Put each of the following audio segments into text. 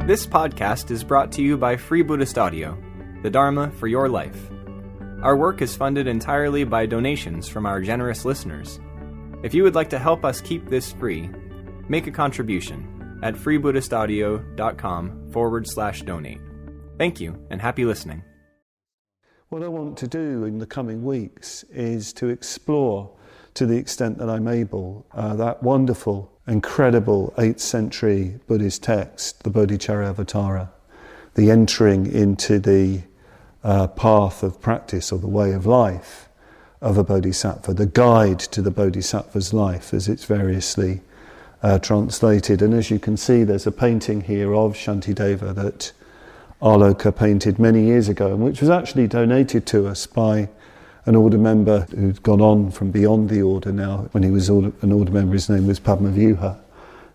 This podcast is brought to you by Free Buddhist Audio, the Dharma for your life. Our work is funded entirely by donations from our generous listeners. If you would like to help us keep this free, make a contribution at freebuddhistaudio.com/donate. Thank you, and happy listening. What I want to do in the coming weeks is to explore, to the extent that I'm able, that wonderful, incredible 8th century Buddhist text, the Bodhicharyavatara, the entering into the path of practice or the way of life of a bodhisattva, the guide to the bodhisattva's life as it's variously translated. And as you can see, there's a painting here of Shantideva that Aloka painted many years ago, and which was actually donated to us by an order member who'd gone on from beyond the order now. When he was an order member, his name was Padmavyuha.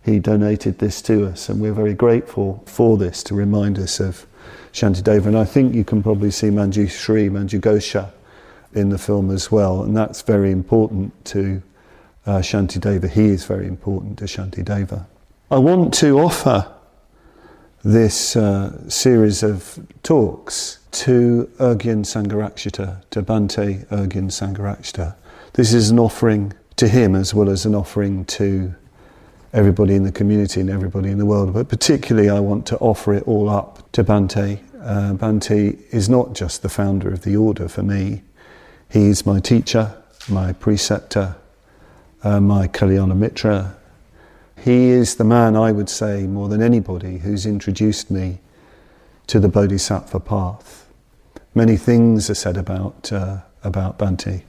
He donated this to us, and we're very grateful for this to remind us of Shantideva. And I think you can probably see Manjughosha in the film as well, and that's very important to Shantideva. He is very important to Shantideva. I want to offer this series of talks to Urgyen Sangharakshita, to Bhante Urgyen Sangharakshita. This is an offering to him as well as an offering to everybody in the community and everybody in the world, but particularly I want to offer it all up to Bhante. Bhante is not just the founder of the order for me. He's my teacher, my preceptor, my Kalyana Mitra. He is the man, I would say, more than anybody, who's introduced me to the Bodhisattva path. Many things are said about Bhante,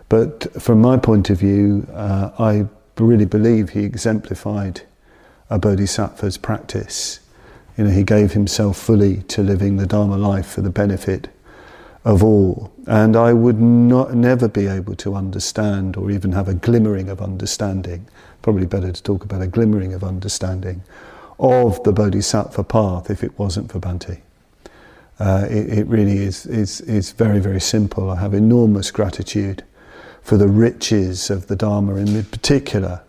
but from my point of view, I really believe he exemplified a Bodhisattva's practice. You know, he gave himself fully to living the Dharma life for the benefit of all, and I would never be able to understand or even have a glimmering of understanding, probably better to talk about a glimmering of understanding of the Bodhisattva path if it wasn't for Bhante. It really is very, very simple. I have enormous gratitude for the riches of the Dharma, and in particular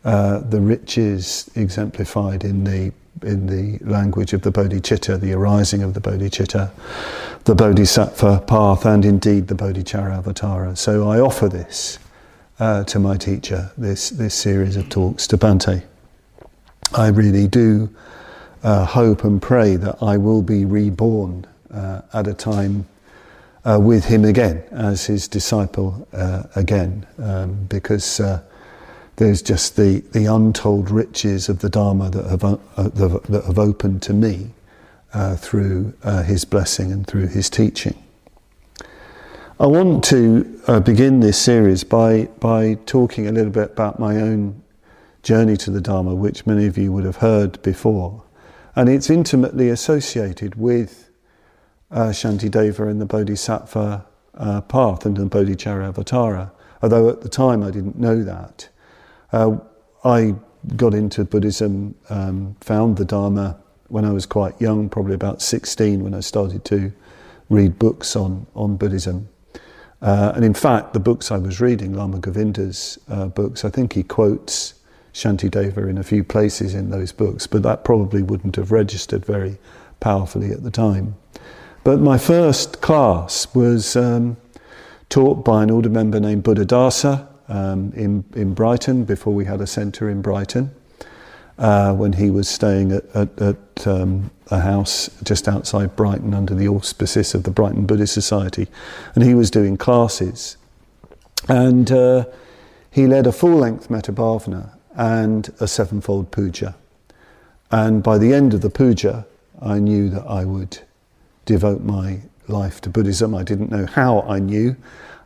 the riches exemplified in the language of the Bodhicitta, the arising of the Bodhicitta, the Bodhisattva path, and indeed the Bodhicharyavatara. So I offer this to my teacher, this series of talks to Bhante. I really do hope and pray that I will be reborn at a time with him again, as his disciple again, because there's just the untold riches of the Dharma that have opened to me through his blessing and through his teaching. I want to begin this series by talking a little bit about my own journey to the Dharma, which many of you would have heard before. And it's intimately associated with Shantideva and the Bodhisattva path and the Bodhicharyavatara, although at the time I didn't know that. I got into Buddhism, found the Dharma when I was quite young, probably about 16, when I started to read books on Buddhism. And in fact, the books I was reading, Lama Govinda's books, I think he quotes Shantideva in a few places in those books, but that probably wouldn't have registered very powerfully at the time. But my first class was taught by an order member named Buddhadasa in Brighton, before we had a centre in Brighton, when he was staying at a house just outside Brighton under the auspices of the Brighton Buddhist Society, and he was doing classes, and he led a full-length Metabhavana and a sevenfold puja, and by the end of the puja I knew that I would devote my life to Buddhism. I didn't know how I knew,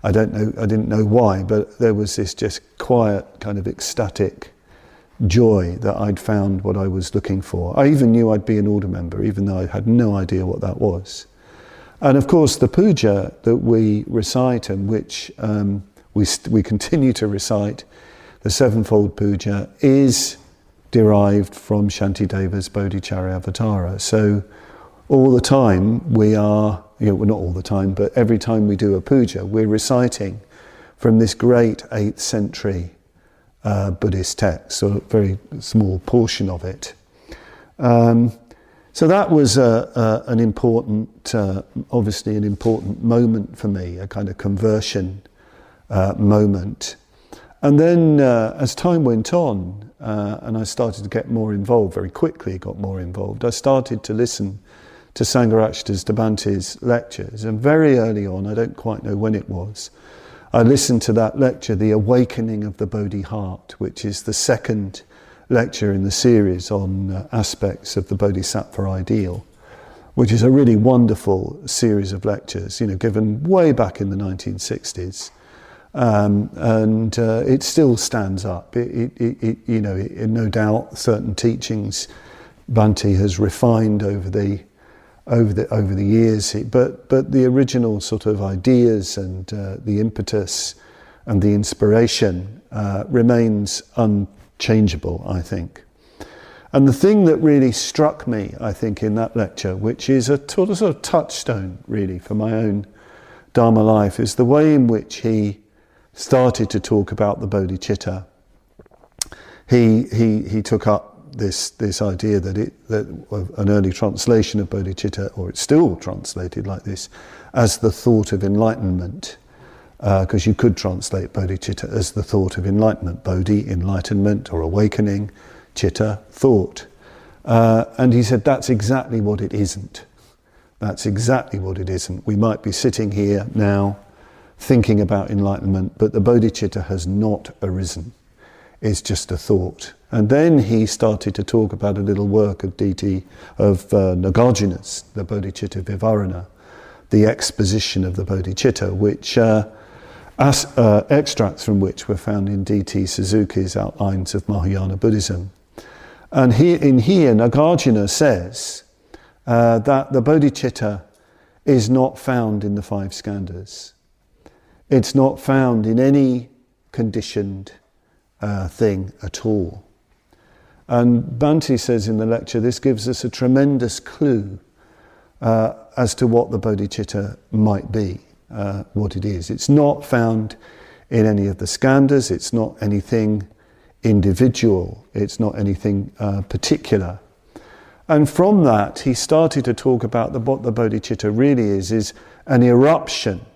I didn't know why, but there was this just quiet kind of ecstatic joy that I'd found what I was looking for. I even knew I'd be an order member, even though I had no idea what that was. And of course the puja that we recite, and which we continue to recite, the sevenfold puja, is derived from Shantideva's Bodhicharyavatara. So all the time we are, well, not all the time, but every time we do a puja, we're reciting from this great 8th century Buddhist text, so a very small portion of it. So So that was an important, obviously an important moment for me, a kind of conversion moment. And then as time went on, and I started to get more involved, very quickly got more involved, I started to listen to Sangharakshita's Bhante's lectures. And very early on, I don't quite know when it was, I listened to that lecture, The Awakening of the Bodhi Heart, which is the second lecture in the series on aspects of the Bodhisattva ideal, which is a really wonderful series of lectures, given way back in the 1960s. And it still stands up. No doubt certain teachings Bhante has refined over the years, but the original sort of ideas and the impetus and the inspiration remains unchangeable, I think. And the thing that really struck me, I think, in that lecture, which is a sort of touchstone really for my own Dharma life, is the way in which he started to talk about the bodhicitta. He took up this idea that an early translation of bodhicitta, or it's still translated like this, as the thought of enlightenment, because you could translate bodhicitta as the thought of enlightenment. Bodhi, enlightenment or awakening, citta, thought. And he said that's exactly what it isn't. That's exactly what it isn't. We might be sitting here now thinking about enlightenment, but the bodhicitta has not arisen. It's just a thought. And then he started to talk about a little work of Nagarjuna's, the Bodhicitta Vivarana, the exposition of the bodhicitta, which extracts from which were found in D.T. Suzuki's Outlines of Mahayana Buddhism. And here Nagarjuna says that the bodhicitta is not found in the five skandhas. It's not found in any conditioned thing at all. And Bhante says in the lecture, this gives us a tremendous clue as to what the bodhicitta might be, what it is. It's not found in any of the skandhas, it's not anything individual, it's not anything particular. And from that, he started to talk about what the bodhicitta really is an eruption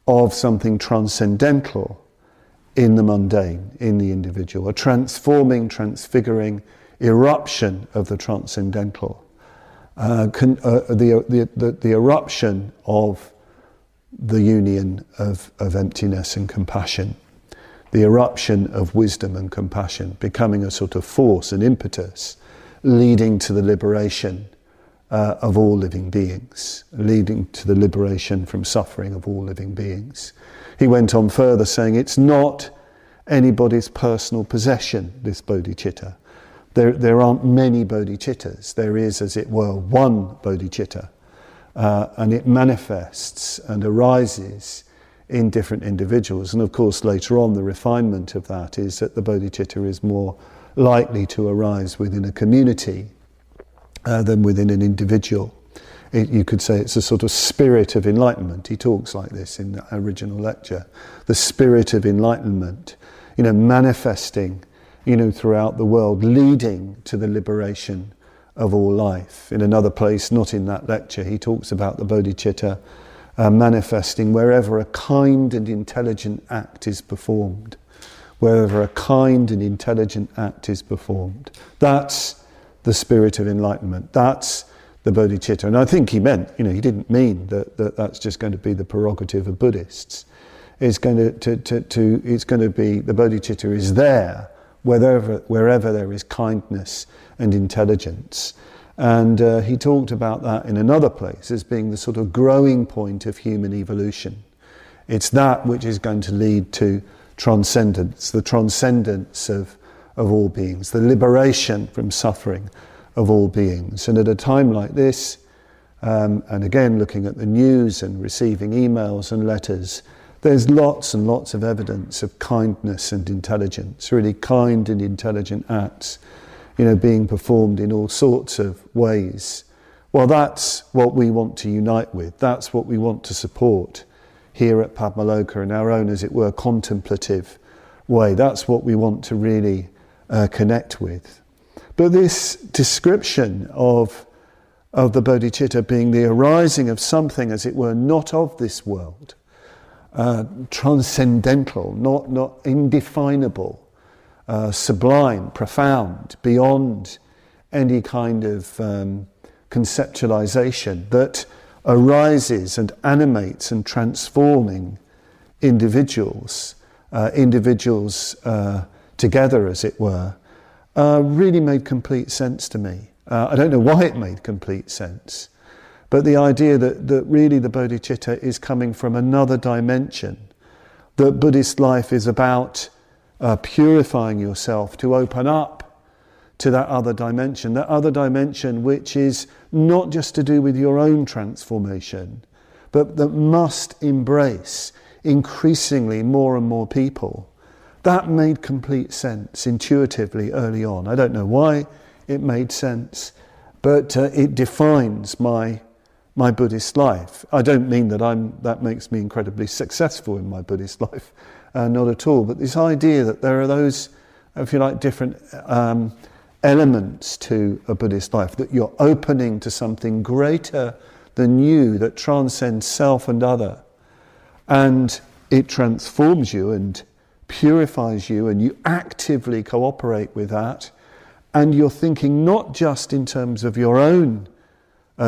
of something transcendental in the mundane, in the individual, a transforming, transfiguring eruption of the transcendental, the eruption of the union of emptiness and compassion, the eruption of wisdom and compassion, becoming a sort of force, an impetus, leading to the liberation of all living beings, leading to the liberation from suffering of all living beings. He went on further saying it's not anybody's personal possession, this bodhicitta. There aren't many bodhicittas. There is, as it were, one bodhicitta. And it manifests and arises in different individuals. And of course, later on, the refinement of that is that the bodhicitta is more likely to arise within a community than within an individual. You could say it's a sort of spirit of enlightenment. He talks like this in the original lecture. The spirit of enlightenment, manifesting, throughout the world, leading to the liberation of all life. In another place, not in that lecture, he talks about the bodhicitta manifesting wherever a kind and intelligent act is performed. Wherever a kind and intelligent act is performed. That's the spirit of enlightenment. That's the bodhicitta. And I think he meant, he didn't mean that that's just going to be the prerogative of Buddhists. It's going to be, the bodhicitta is there wherever there is kindness and intelligence. And he talked about that in another place as being the sort of growing point of human evolution. It's that which is going to lead to transcendence, the transcendence of all beings, the liberation from suffering of all beings. And at a time like this, and again looking at the news and receiving emails and letters, there's lots and lots of evidence of kindness and intelligence, really kind and intelligent acts, being performed in all sorts of ways. Well, that's what we want to unite with. That's what we want to support here at Padmaloka in our own, as it were, contemplative way. That's what we want to really connect with. But this description of of the bodhicitta being the arising of something, as it were, not of this world, transcendental, not indefinable, sublime, profound, beyond any kind of conceptualization, that arises and animates and transforming individuals together, as it were, really made complete sense to me. I don't know why it made complete sense, but the idea that really the bodhicitta is coming from another dimension, that Buddhist life is about purifying yourself to open up to that other dimension which is not just to do with your own transformation, but that must embrace increasingly more and more people. That made complete sense intuitively early on. I don't know why it made sense, but it defines my Buddhist life. I don't mean that makes me incredibly successful in my Buddhist life, not at all. But this idea that there are those, if you like, different elements to a Buddhist life, that you're opening to something greater than you, that transcends self and other, and it transforms you and purifies you, and you actively cooperate with that, and you're thinking not just in terms of your own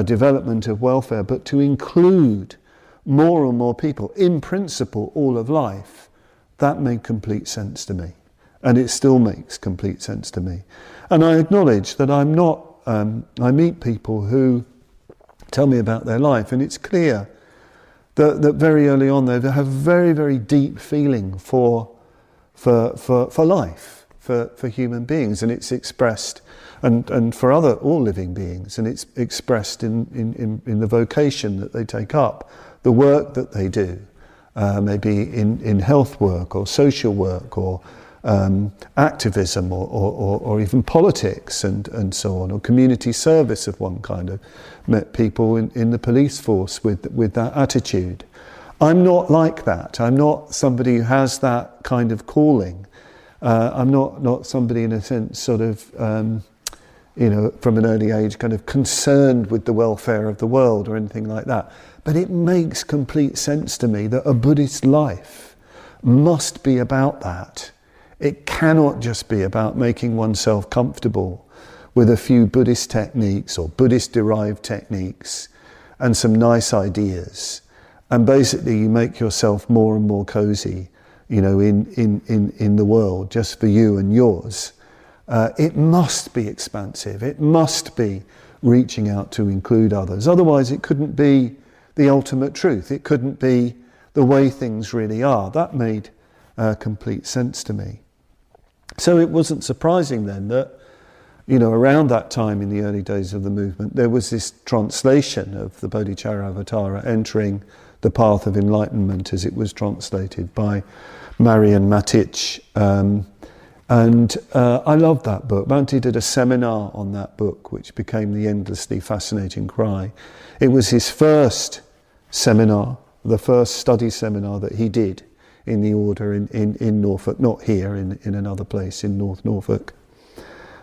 development of welfare, but to include more and more people, in principle all of life. That made complete sense to me, and it still makes complete sense to me. And I acknowledge that I'm not, I meet people who tell me about their life, and it's clear that very early on they have very, very deep feeling for life, for human beings, and it's expressed, and for all living beings, and it's expressed in the vocation that they take up, the work that they do, maybe in health work or social work or activism or even politics and so on, or community service of one kind. I've met people in the police force with that attitude. I'm not like that. I'm not somebody who has that kind of calling. I'm not somebody, in a sense, sort of, from an early age, kind of concerned with the welfare of the world or anything like that. But it makes complete sense to me that a Buddhist life must be about that. It cannot just be about making oneself comfortable with a few Buddhist techniques or Buddhist-derived techniques and some nice ideas. And basically you make yourself more and more cozy, in the world, just for you and yours. It must be expansive. It must be reaching out to include others. Otherwise it couldn't be the ultimate truth. It couldn't be the way things really are. That made complete sense to me. So it wasn't surprising then that, around that time in the early days of the movement, there was this translation of the Bodhicharyavatara entering the path of enlightenment, as it was translated by Marian Matic. And I loved that book. Bhante did a seminar on that book, which became The Endlessly Fascinating Cry. It was his first seminar, the first study seminar that he did in the order in Norfolk, not here, in another place in North Norfolk.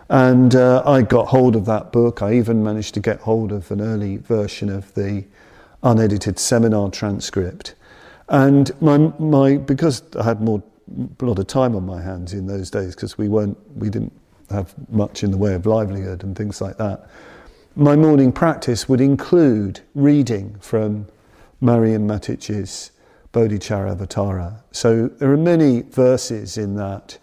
And I got hold of that book. I even managed to get hold of an early version of the unedited seminar transcript. And because I had a lot of time on my hands in those days, because we didn't have much in the way of livelihood and things like that, my morning practice would include reading from Marian Matic's Bodhicharyavatara. So there are many verses in that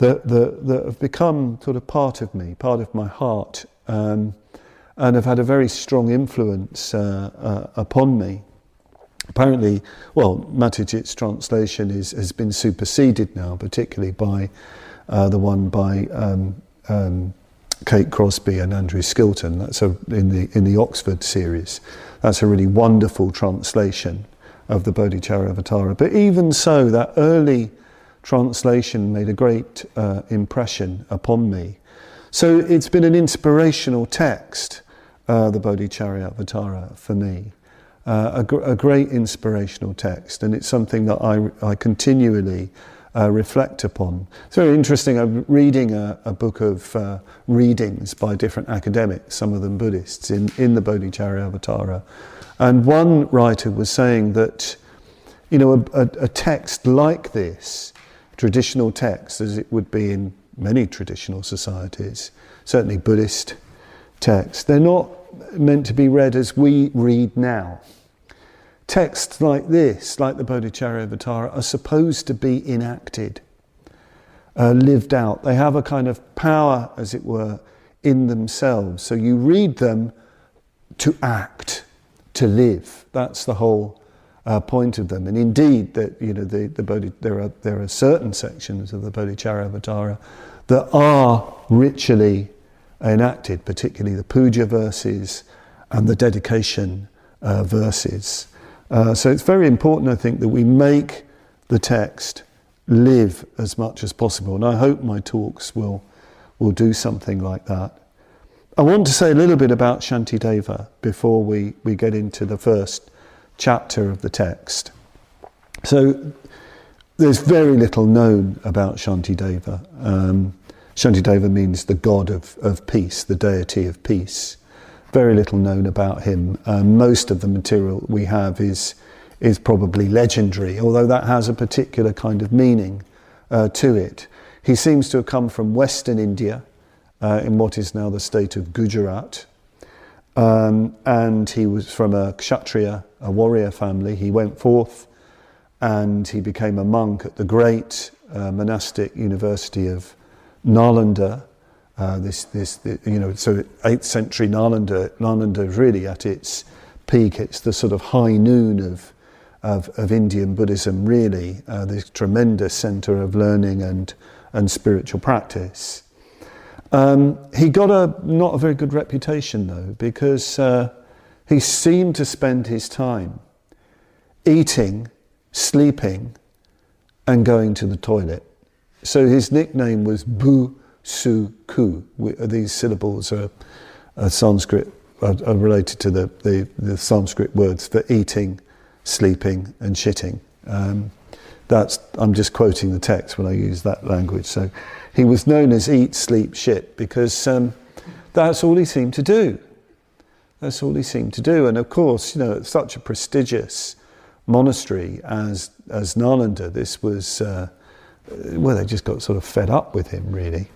have become sort of part of me, part of my heart, and have had a very strong influence upon me. Apparently, Matic's translation has been superseded now, particularly by the one by Kate Crosby and Andrew Skilton. That's in the Oxford series. That's a really wonderful translation of the Bodhicharyavatara. But even so, that early translation made a great impression upon me. So it's been an inspirational text, the Bodhicharyavatara, for me. A great inspirational text, and it's something that I continually reflect upon. It's very interesting. I'm reading a book of readings by different academics, some of them Buddhists, in the Bodhicharyavatara. And one writer was saying that, you know, a text like this, traditional text, as it would be in many traditional societies, certainly Buddhist texts, they're not meant to be read as we read now. Texts like this, like the Bodhicharyavatara, are supposed to be enacted, lived out. They have a kind of power, as it were, in themselves. So you read them to act, to live. That's the whole point of them. And indeed, that, you know, there are certain sections of the Bodhicharyavatara that are ritually enacted, particularly the puja verses and the dedication verses. So it's very important, I think, that we make the text live as much as possible. And I hope my talks will do something like that. I want to say a little bit about Shantideva before we get into the first chapter of the text. So there's very little known about Shantideva. Shantideva means the god of peace, the deity of peace. Very little known about him. Most of the material we have is probably legendary, although that has a particular kind of meaning to it. He seems to have come from Western India, in what is now the state of Gujarat, and he was from a kshatriya, a warrior family. He went forth and he became a monk at the great monastic university of Nalanda. You know, so 8th century Nalanda is really at its peak. It's the sort of high noon of Indian Buddhism, really, this tremendous centre of learning and spiritual practice. He got not a very good reputation, though, because he seemed to spend his time eating, sleeping, and going to the toilet. So his nickname was Bu-Su-Ku. These syllables are Sanskrit, are related to the Sanskrit words for eating, sleeping, and shitting. I'm just quoting the text when I use that language. So he was known as eat, sleep, shit, because that's all he seemed to do. That's all he seemed to do. And of course, you know, it's such a prestigious monastery as Nalanda, this was, they just got sort of fed up with him, really.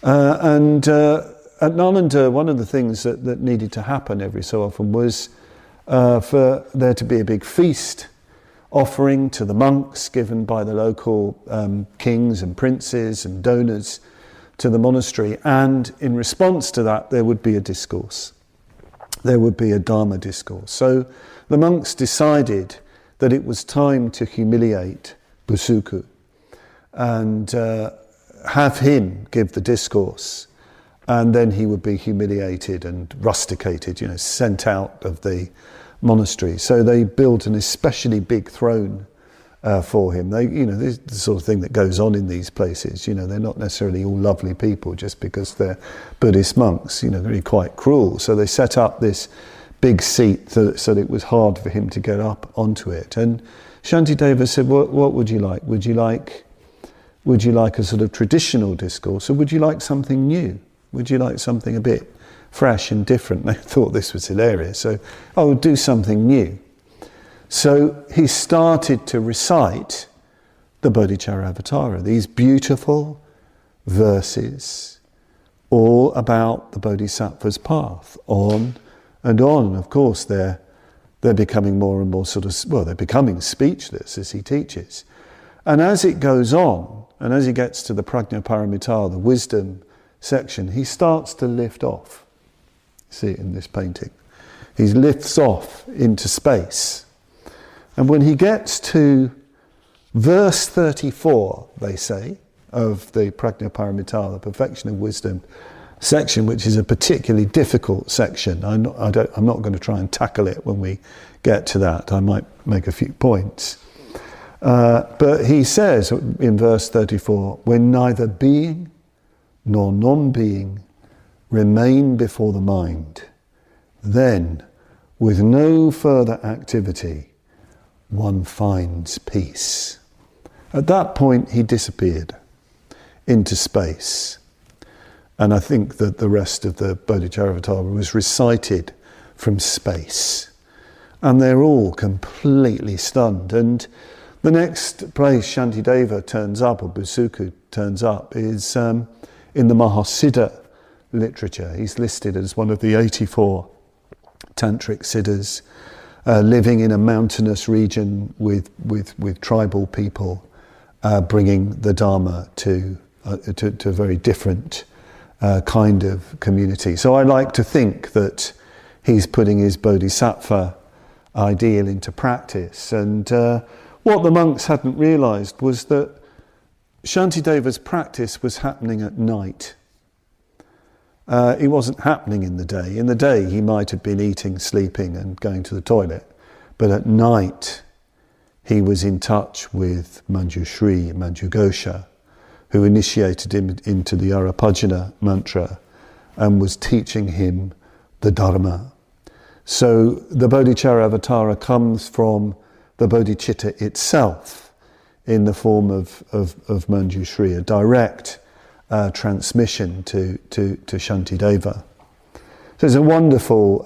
And at Nalanda, one of the things that needed to happen every so often was for there to be a big feast offering to the monks given by the local kings and princes and donors to the monastery. And in response to that, there would be a discourse. There would be a Dharma discourse. So the monks decided that it was time to humiliate Bu-Su-Ku and have him give the discourse, and then he would be humiliated and rusticated, you know, sent out of the monastery. So they built an especially big throne for him. They, you know, this is the sort of thing that goes on in these places. You know, they're not necessarily all lovely people just because they're Buddhist monks. You know, they're really quite cruel. So they set up this big seat so that it was hard for him to get up onto it. And Shantideva said, what would you like? Would you like a sort of traditional discourse, or would you like something new? Would you like something a bit fresh and different? They thought this was hilarious. So, do something new. So he started to recite the Bodhicharyavatara, these beautiful verses, all about the Bodhisattva's path, on and on. Of course, they're becoming more and more they're becoming speechless as he teaches. And as it goes on, and as he gets to the Prajnaparamita, the wisdom section, he starts to lift off. See it in this painting. He lifts off into space. And when he gets to verse 34, they say, of the Prajnaparamita, the perfection of wisdom section, which is a particularly difficult section. I'm not going to try and tackle it when we get to that. I might make a few points. But he says in verse 34, when neither being nor non-being remain before the mind, then, with no further activity, one finds peace. At that point, he disappeared into space. And I think that the rest of the Bodhicharyavatara was recited from space. And they're all completely stunned. And the next place Shantideva turns up, or Busuku turns up, is in the Mahasiddha literature. He's listed as one of the 84 tantric siddhas, living in a mountainous region with tribal people, bringing the Dharma to a very different kind of community. So I like to think that he's putting his bodhisattva ideal into practice. And what the monks hadn't realised was that Shantideva's practice was happening at night. It wasn't happening in the day. In the day he might have been eating, sleeping and going to the toilet. But at night he was in touch with Manjushri, Manjughosha, who initiated him into the Arapajana mantra and was teaching him the Dharma. So the Bodhicharyavatara comes from the bodhicitta itself in the form of Manjushri, a direct transmission to Shantideva. So it's a wonderful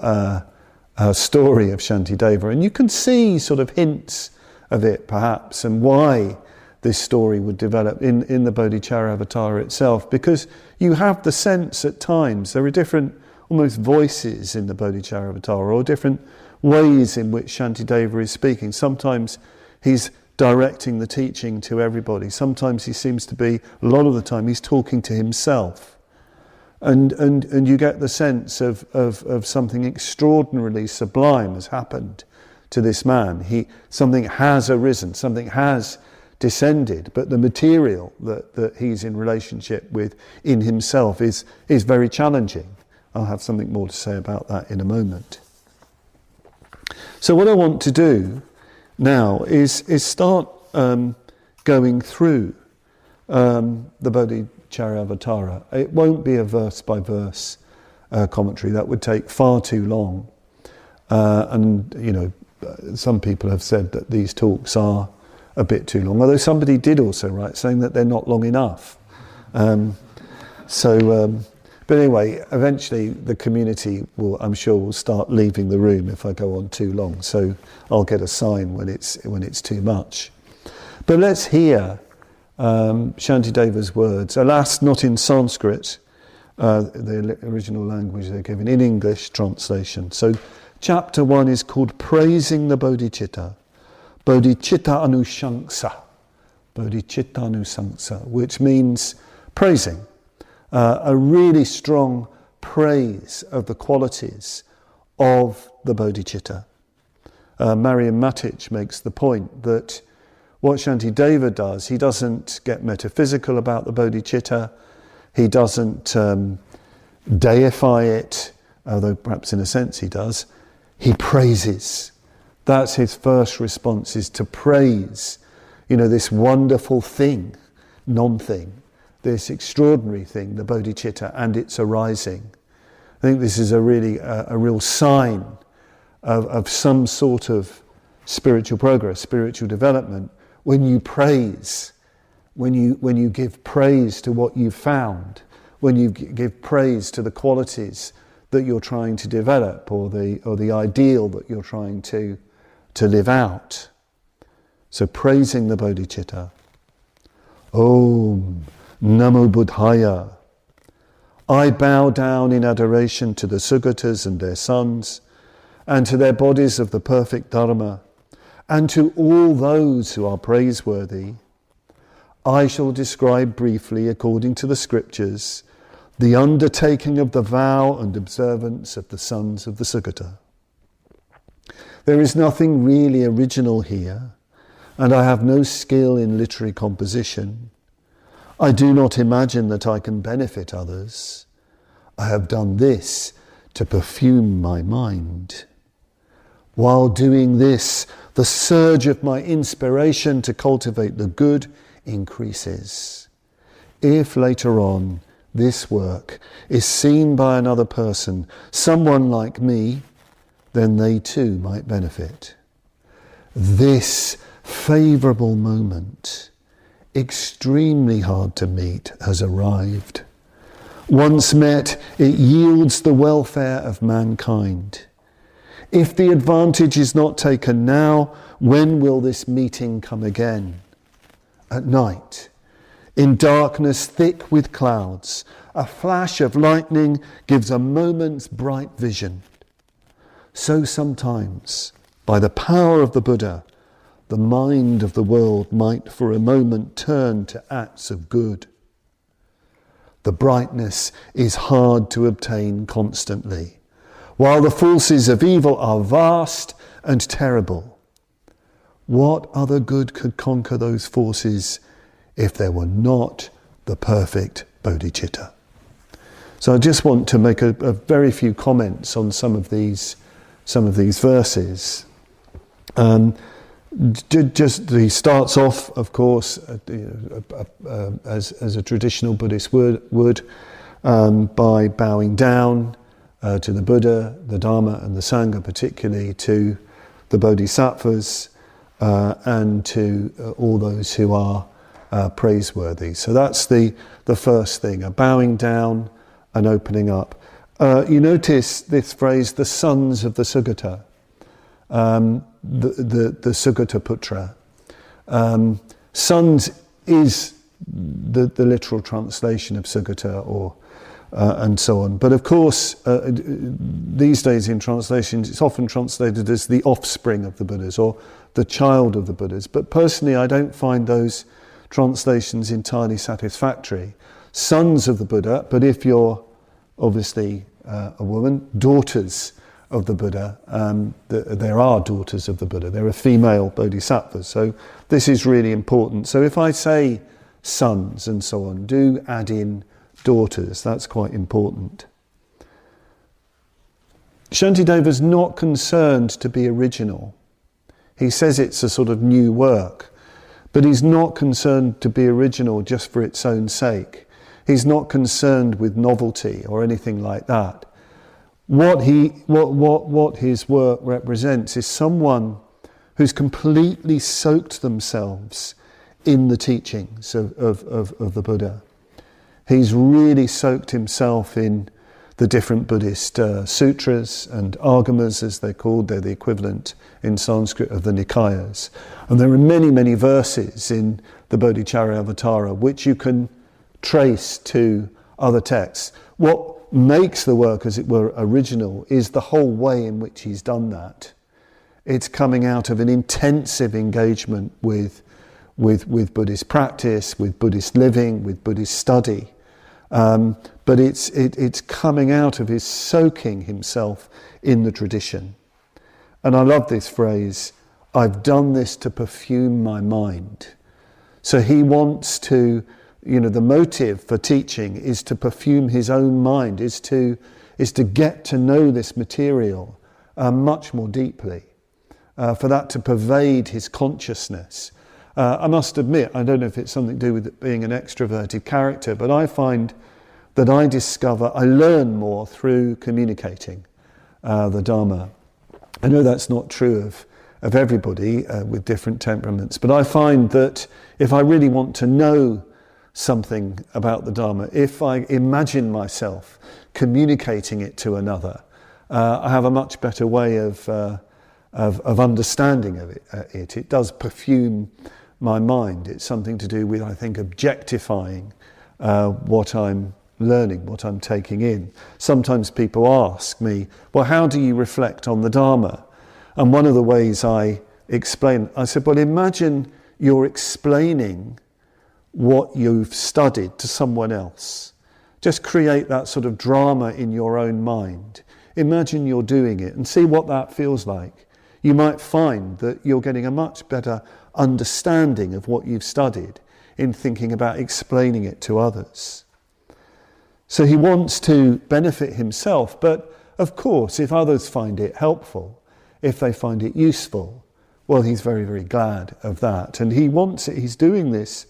story of Shantideva, and you can see sort of hints of it perhaps, and why this story would develop in the Bodhicharyavatara itself, because you have the sense at times there are different almost voices in the Bodhicharyavatara, or different ways in which Shantideva is speaking. Sometimes he's directing the teaching to everybody. Sometimes he seems to be, a lot of the time, he's talking to himself. And you get the sense of something extraordinarily sublime has happened to this man. Something has arisen, something has descended, but the material that he's in relationship with in himself is very challenging. I'll have something more to say about that in a moment. So what I want to do now is start going through the Bodhicharyavatara. It won't be a verse by verse commentary. That would take far too long. And you know, some people have said that these talks are a bit too long. Although somebody did also write saying that they're not long enough. But anyway, eventually the community I'm sure will start leaving the room if I go on too long. So I'll get a sign when it's too much. But let's hear Shantideva's words. Alas, not in Sanskrit, the original language they're given, in English translation. So chapter 1 is called Praising the Bodhicitta. Bodhicitta Anushanksa. Bodhicitta Anushanksa, which means praising. A really strong praise of the qualities of the bodhicitta. Marian Matic makes the point that what Shantideva does, he doesn't get metaphysical about the bodhicitta, he doesn't deify it, although perhaps in a sense he does, he praises. That's his first response, is to praise, this wonderful thing, non-thing, this extraordinary thing, the bodhicitta, and its arising. I think this is a real sign of some sort of spiritual progress, spiritual development, when you praise, when you give praise to what you've found, when you give praise to the qualities that you're trying to develop, or the ideal that you're trying to live out. So praising the bodhicitta. Om Namo Buddhaya. I bow down in adoration to the Sugatas and their sons, and to their bodies of the perfect Dharma, and to all those who are praiseworthy. I shall describe briefly, according to the scriptures, the undertaking of the vow and observance of the sons of the Sugata. There is nothing really original here, and I have no skill in literary composition. I do not imagine that I can benefit others. I have done this to perfume my mind. While doing this, the surge of my inspiration to cultivate the good increases. If later on this work is seen by another person, someone like me, then they too might benefit. This favourable moment extremely hard to meet, has arrived. Once met, it yields the welfare of mankind. If the advantage is not taken now, when will this meeting come again? At night, in darkness thick with clouds, a flash of lightning gives a moment's bright vision. So sometimes, by the power of the Buddha, the mind of the world might for a moment turn to acts of good. The brightness is hard to obtain constantly, while the forces of evil are vast and terrible. What other good could conquer those forces if there were not the perfect bodhicitta? So I just want to make a very few comments on some of these verses. He starts off, of course, as a traditional Buddhist would, by bowing down to the Buddha, the Dharma and the Sangha, particularly to the Bodhisattvas and to all those who are praiseworthy. So that's the first thing, a bowing down and opening up. You notice this phrase, the sons of the Sugata. The Sugata Putra. Sons is the literal translation of Sugata, or and so on. But of course, these days in translations, it's often translated as the offspring of the Buddhas or the child of the Buddhas. But personally, I don't find those translations entirely satisfactory. Sons of the Buddha, but if you're obviously a woman, daughters of the Buddha. There are daughters of the Buddha. There are female bodhisattvas. So this is really important. So if I say sons and so on, do add in daughters. That's quite important. Shantideva's not concerned to be original. He says it's a sort of new work, but he's not concerned to be original just for its own sake. He's not concerned with novelty or anything like that. What his work represents is someone who's completely soaked themselves in the teachings of the Buddha. He's really soaked himself in the different Buddhist sutras and agamas, as they're called. They're the equivalent in Sanskrit of the Nikayas. And there are many, many verses in the Bodhicharyavatara which you can trace to other texts. What makes the work, as it were, original is the whole way in which he's done that. It's coming out of an intensive engagement with Buddhist practice, with Buddhist living, with Buddhist study. But it's coming out of his soaking himself in the tradition. And I love this phrase, I've done this to perfume my mind. So he wants to, the motive for teaching is to perfume his own mind, is to get to know this material much more deeply, for that to pervade his consciousness. I must admit, I don't know if it's something to do with it being an extroverted character, but I find that I learn more through communicating the Dharma. I know that's not true of everybody with different temperaments, but I find that if I really want to know something about the Dharma, if I imagine myself communicating it to another, I have a much better way of understanding of it. It does perfume my mind. It's something to do with, I think, objectifying what I'm learning, what I'm taking in. Sometimes people ask me, well, how do you reflect on the Dharma? And one of the ways I explain, I said, well, imagine you're explaining what you've studied to someone else. Just create that sort of drama in your own mind. Imagine you're doing it and see what that feels like. You might find that you're getting a much better understanding of what you've studied in thinking about explaining it to others. So he wants to benefit himself, but of course, if others find it helpful, if they find it useful, well, he's very, very glad of that. And he wants it, he's doing this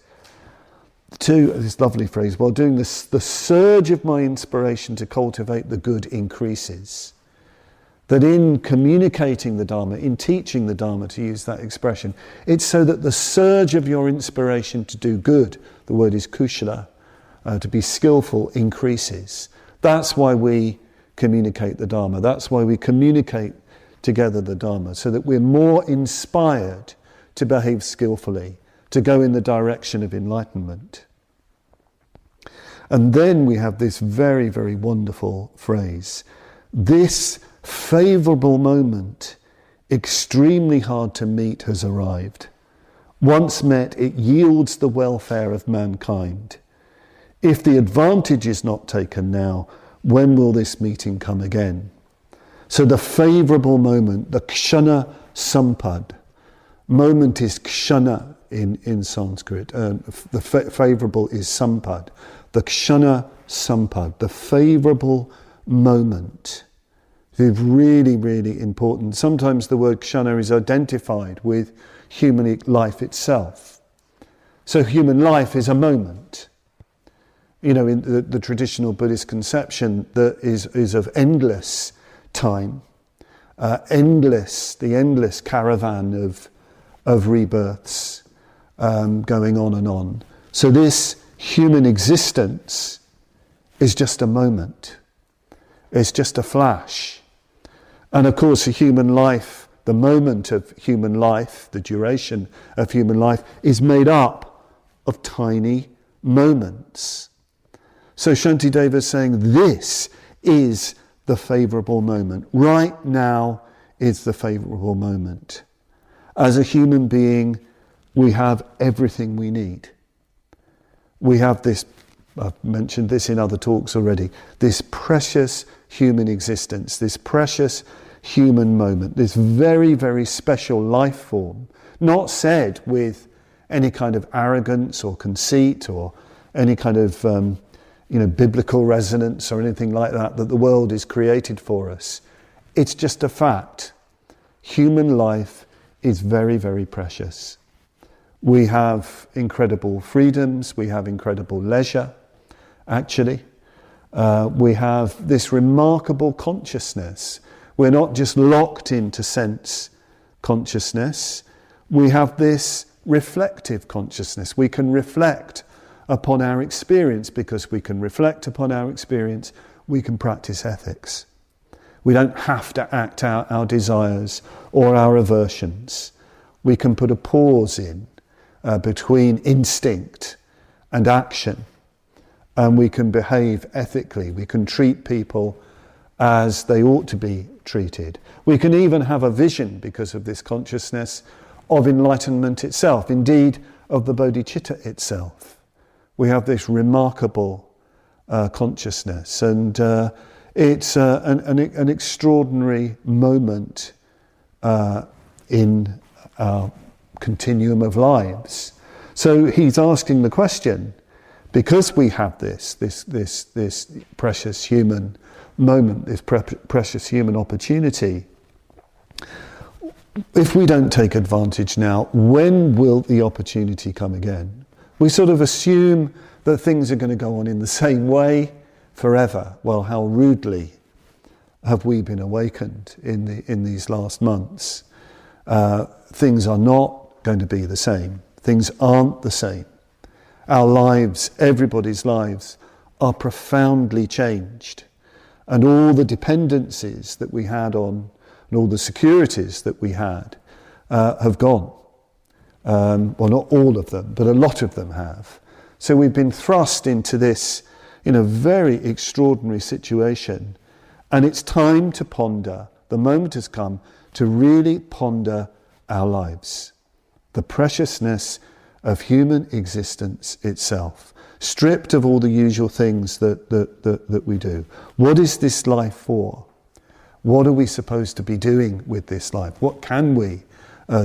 to, this lovely phrase, while doing this, the surge of my inspiration to cultivate the good increases. That in communicating the Dharma, in teaching the Dharma, to use that expression, it's so that the surge of your inspiration to do good, the word is kushala, to be skillful, increases. That's why we communicate the Dharma. That's why we communicate together the Dharma, so that we're more inspired to behave skillfully, to go in the direction of enlightenment. And then we have this very, very wonderful phrase. This favourable moment, extremely hard to meet, has arrived. Once met, it yields the welfare of mankind. If the advantage is not taken now, when will this meeting come again? So the favourable moment, the kshana sampad. Moment is kshana in Sanskrit. The favourable is sampad. The kshana sampad, the favourable moment. It's really, really important. Sometimes the word kshana is identified with human life itself. So human life is a moment. You know, in the traditional Buddhist conception that is of endless time, the endless caravan of rebirths going on and on. So this human existence is just a moment. It's just a flash. And of course, a human life, the moment of human life, the duration of human life, is made up of tiny moments. So Shantideva is saying this is the favourable moment. Right now is the favourable moment. As a human being, we have everything we need. We have this, I've mentioned this in other talks already, this precious human existence, this precious human moment, this very, very special life form, not said with any kind of arrogance or conceit or any kind of biblical resonance or anything like that the world is created for us. It's just a fact. Human life is very, very precious. We have incredible freedoms, we have incredible leisure, actually. We have this remarkable consciousness. We're not just locked into sense consciousness. We have this reflective consciousness. We can reflect upon our experience. Because we can reflect upon our experience, we can practice ethics. We don't have to act out our desires or our aversions. We can put a pause in between instinct and action, and we can behave ethically. We can treat people as they ought to be treated. We can even have a vision, because of this consciousness, of enlightenment itself, indeed of the bodhicitta itself. We have this remarkable consciousness, and it's an extraordinary moment in our continuum of lives. So he's asking the question, because we have this precious human moment, this precious human opportunity, if we don't take advantage now, when will the opportunity come again? We sort of assume that things are going to go on in the same way forever. Well, how rudely have we been awakened in these last months? Things are not going to be the same. Things aren't the same. Our lives, everybody's lives, are profoundly changed. And all the dependencies that we had on, and all the securities that we had, have gone. Well, not all of them, but a lot of them have. So we've been thrust into this, very extraordinary situation. And it's time to ponder. The moment has come to really ponder our lives. The preciousness of human existence itself, stripped of all the usual things that we do. What is this life for? What are we supposed to be doing with this life? What can we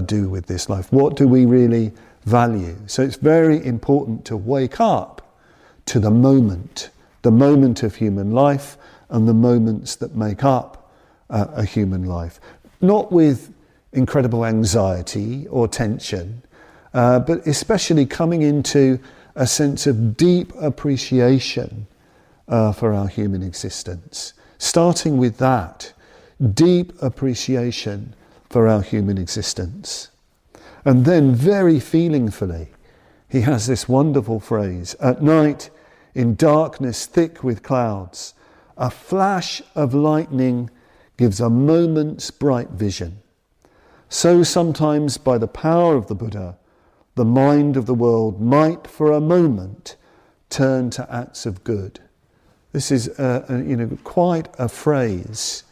do with this life? What do we really value? So it's very important to wake up to the moment of human life and the moments that make up a human life. Not with incredible anxiety or tension, but especially coming into a sense of deep appreciation for our human existence. Starting with that, deep appreciation for our human existence. And then very feelingfully, he has this wonderful phrase, "At night, in darkness thick with clouds, a flash of lightning gives a moment's bright vision. So sometimes by the power of the Buddha, the mind of the world might for a moment turn to acts of good." This is quite a phrase.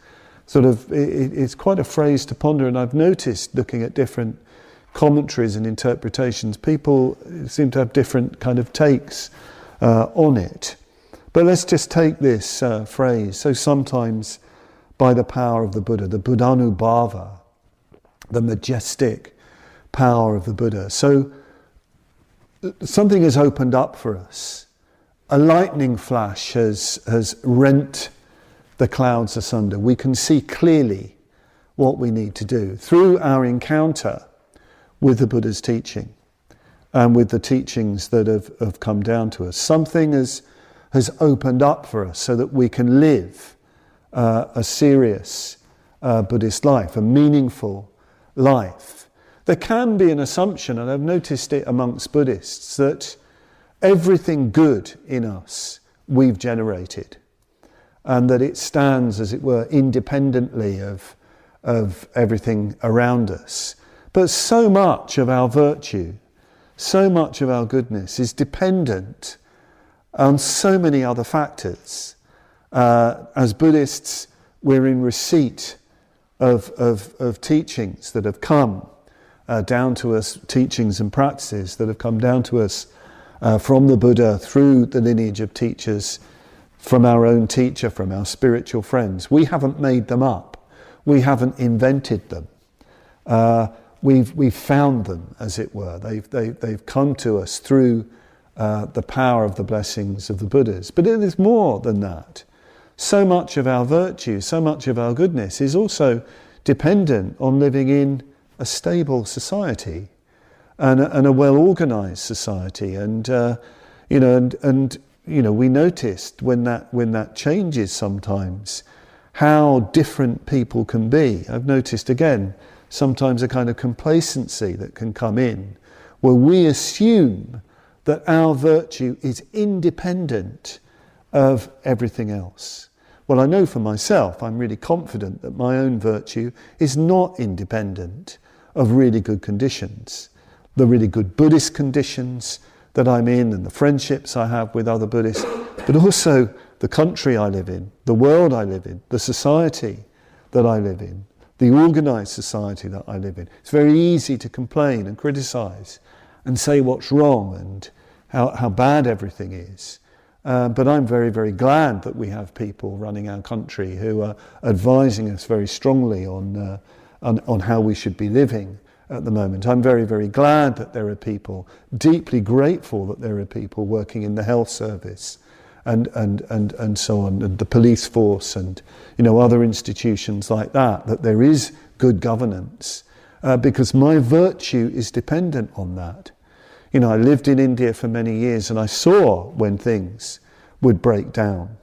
It's quite a phrase to ponder, and I've noticed looking at different commentaries and interpretations, people seem to have different kind of takes on it. But let's just take this phrase. So sometimes by the power of the Buddha, the Buddhanubhava, the majestic power of the Buddha. So something has opened up for us. A lightning flash has rent the clouds asunder. We can see clearly what we need to do through our encounter with the Buddha's teaching and with the teachings that have come down to us. Something has opened up for us so that we can live a serious Buddhist life, a meaningful life. There can be an assumption, and I've noticed it amongst Buddhists, that everything good in us we've generated, and that it stands, as it were, independently of everything around us. But so much of our virtue, so much of our goodness is dependent on so many other factors. As Buddhists, we're in receipt of teachings that have come down to us, teachings and practices that have come down to us from the Buddha through the lineage of teachers, from our own teacher, from our spiritual friends. We haven't made them up. We haven't invented them. We've found them, as it were. They've come to us through the power of the blessings of the Buddhas. But it is more than that. So much of our virtue, so much of our goodness is also dependent on living in a stable society and a well-organized society. And we noticed when that changes sometimes how different people can be. I've noticed again sometimes a kind of complacency that can come in where we assume that our virtue is independent of everything else. Well, I know for myself, I'm really confident that my own virtue is not independent of really good conditions, the really good Buddhist conditions that I'm in and the friendships I have with other Buddhists, but also the country I live in, the world I live in, the society that I live in, the organized society that I live in. It's very easy to complain and criticize and say what's wrong and how bad everything is. But I'm very, very glad that we have people running our country who are advising us very strongly on how we should be living at the moment. I'm very, very glad that there are people, deeply grateful that there are people working in the health service and so on, and the police force and other institutions like that there is good governance, because my virtue is dependent on that. I lived in India for many years and I saw when things would break down,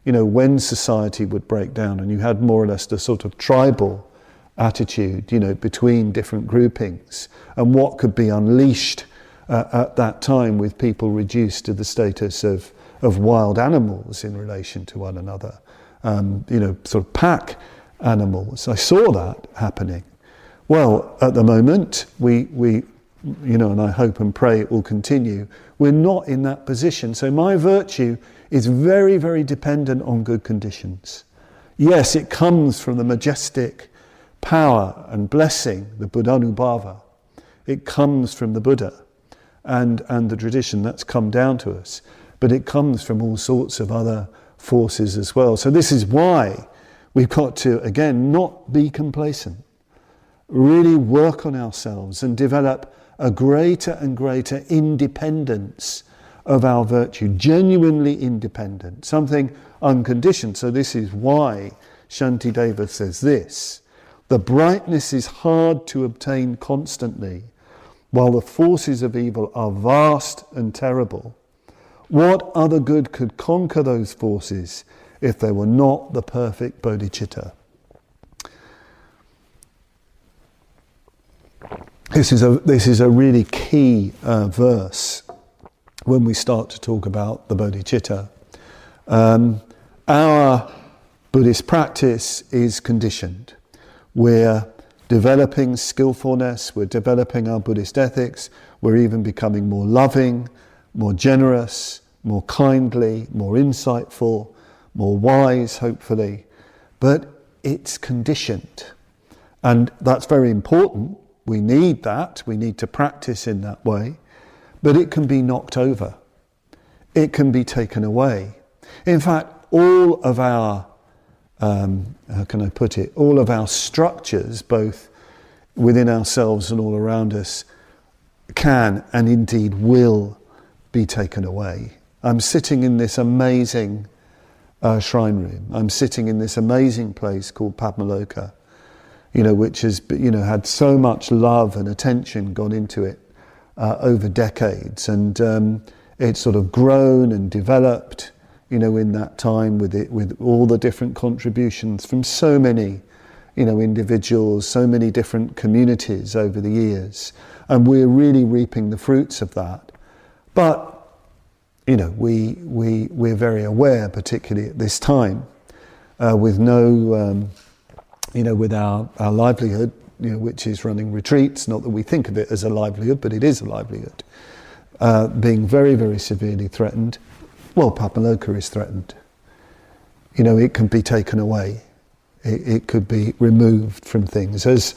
when society would break down and you had more or less the sort of tribal attitude, between different groupings and what could be unleashed at that time with people reduced to the status of wild animals in relation to one another, sort of pack animals. I saw that happening. Well, at the moment, we and I hope and pray it will continue, we're not in that position. So my virtue is very, very dependent on good conditions. Yes, it comes from the majestic power and blessing, the Buddhanubhava. It comes from the Buddha and the tradition that's come down to us. But it comes from all sorts of other forces as well. So this is why we've got to, again, not be complacent. Really work on ourselves and develop a greater and greater independence of our virtue, genuinely independent, something unconditioned. So this is why Shantideva says this: the brightness is hard to obtain constantly, while the forces of evil are vast and terrible. What other good could conquer those forces if they were not the perfect bodhicitta? this is a really key verse when we start to talk about the bodhicitta. Our Buddhist practice is conditioned. We're developing skillfulness, we're developing our Buddhist ethics, we're even becoming more loving, more generous, more kindly, more insightful, more wise, hopefully. But it's conditioned. And that's very important. We need that. We need to practice in that way. But it can be knocked over. It can be taken away. In fact, all of our, all of our structures, both within ourselves and all around us, can and indeed will be taken away. I'm sitting in this amazing shrine room. I'm sitting in this amazing place called Padmaloka, which has, had so much love and attention gone into it over decades, and it's sort of grown and developed, in that time with all the different contributions from so many, individuals, so many different communities over the years, and we're really reaping the fruits of that. But we're very aware, particularly at this time, with no, with our livelihood, which is running retreats, not that we think of it as a livelihood, but it is a livelihood, being very, very severely threatened. Well, Padmaloka is threatened. It can be taken away. It could be removed from things, as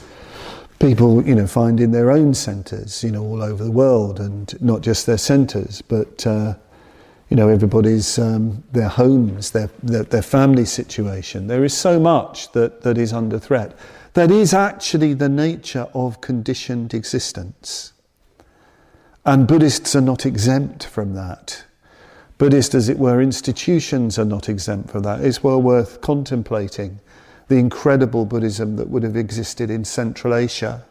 people, find in their own centres, all over the world, and not just their centres, but everybody's, their homes, their family situation. There is so much that is under threat. That is actually the nature of conditioned existence. And Buddhists are not exempt from that. Buddhist, as it were, institutions are not exempt from that. It's well worth contemplating the incredible Buddhism that would have existed in Central Asia.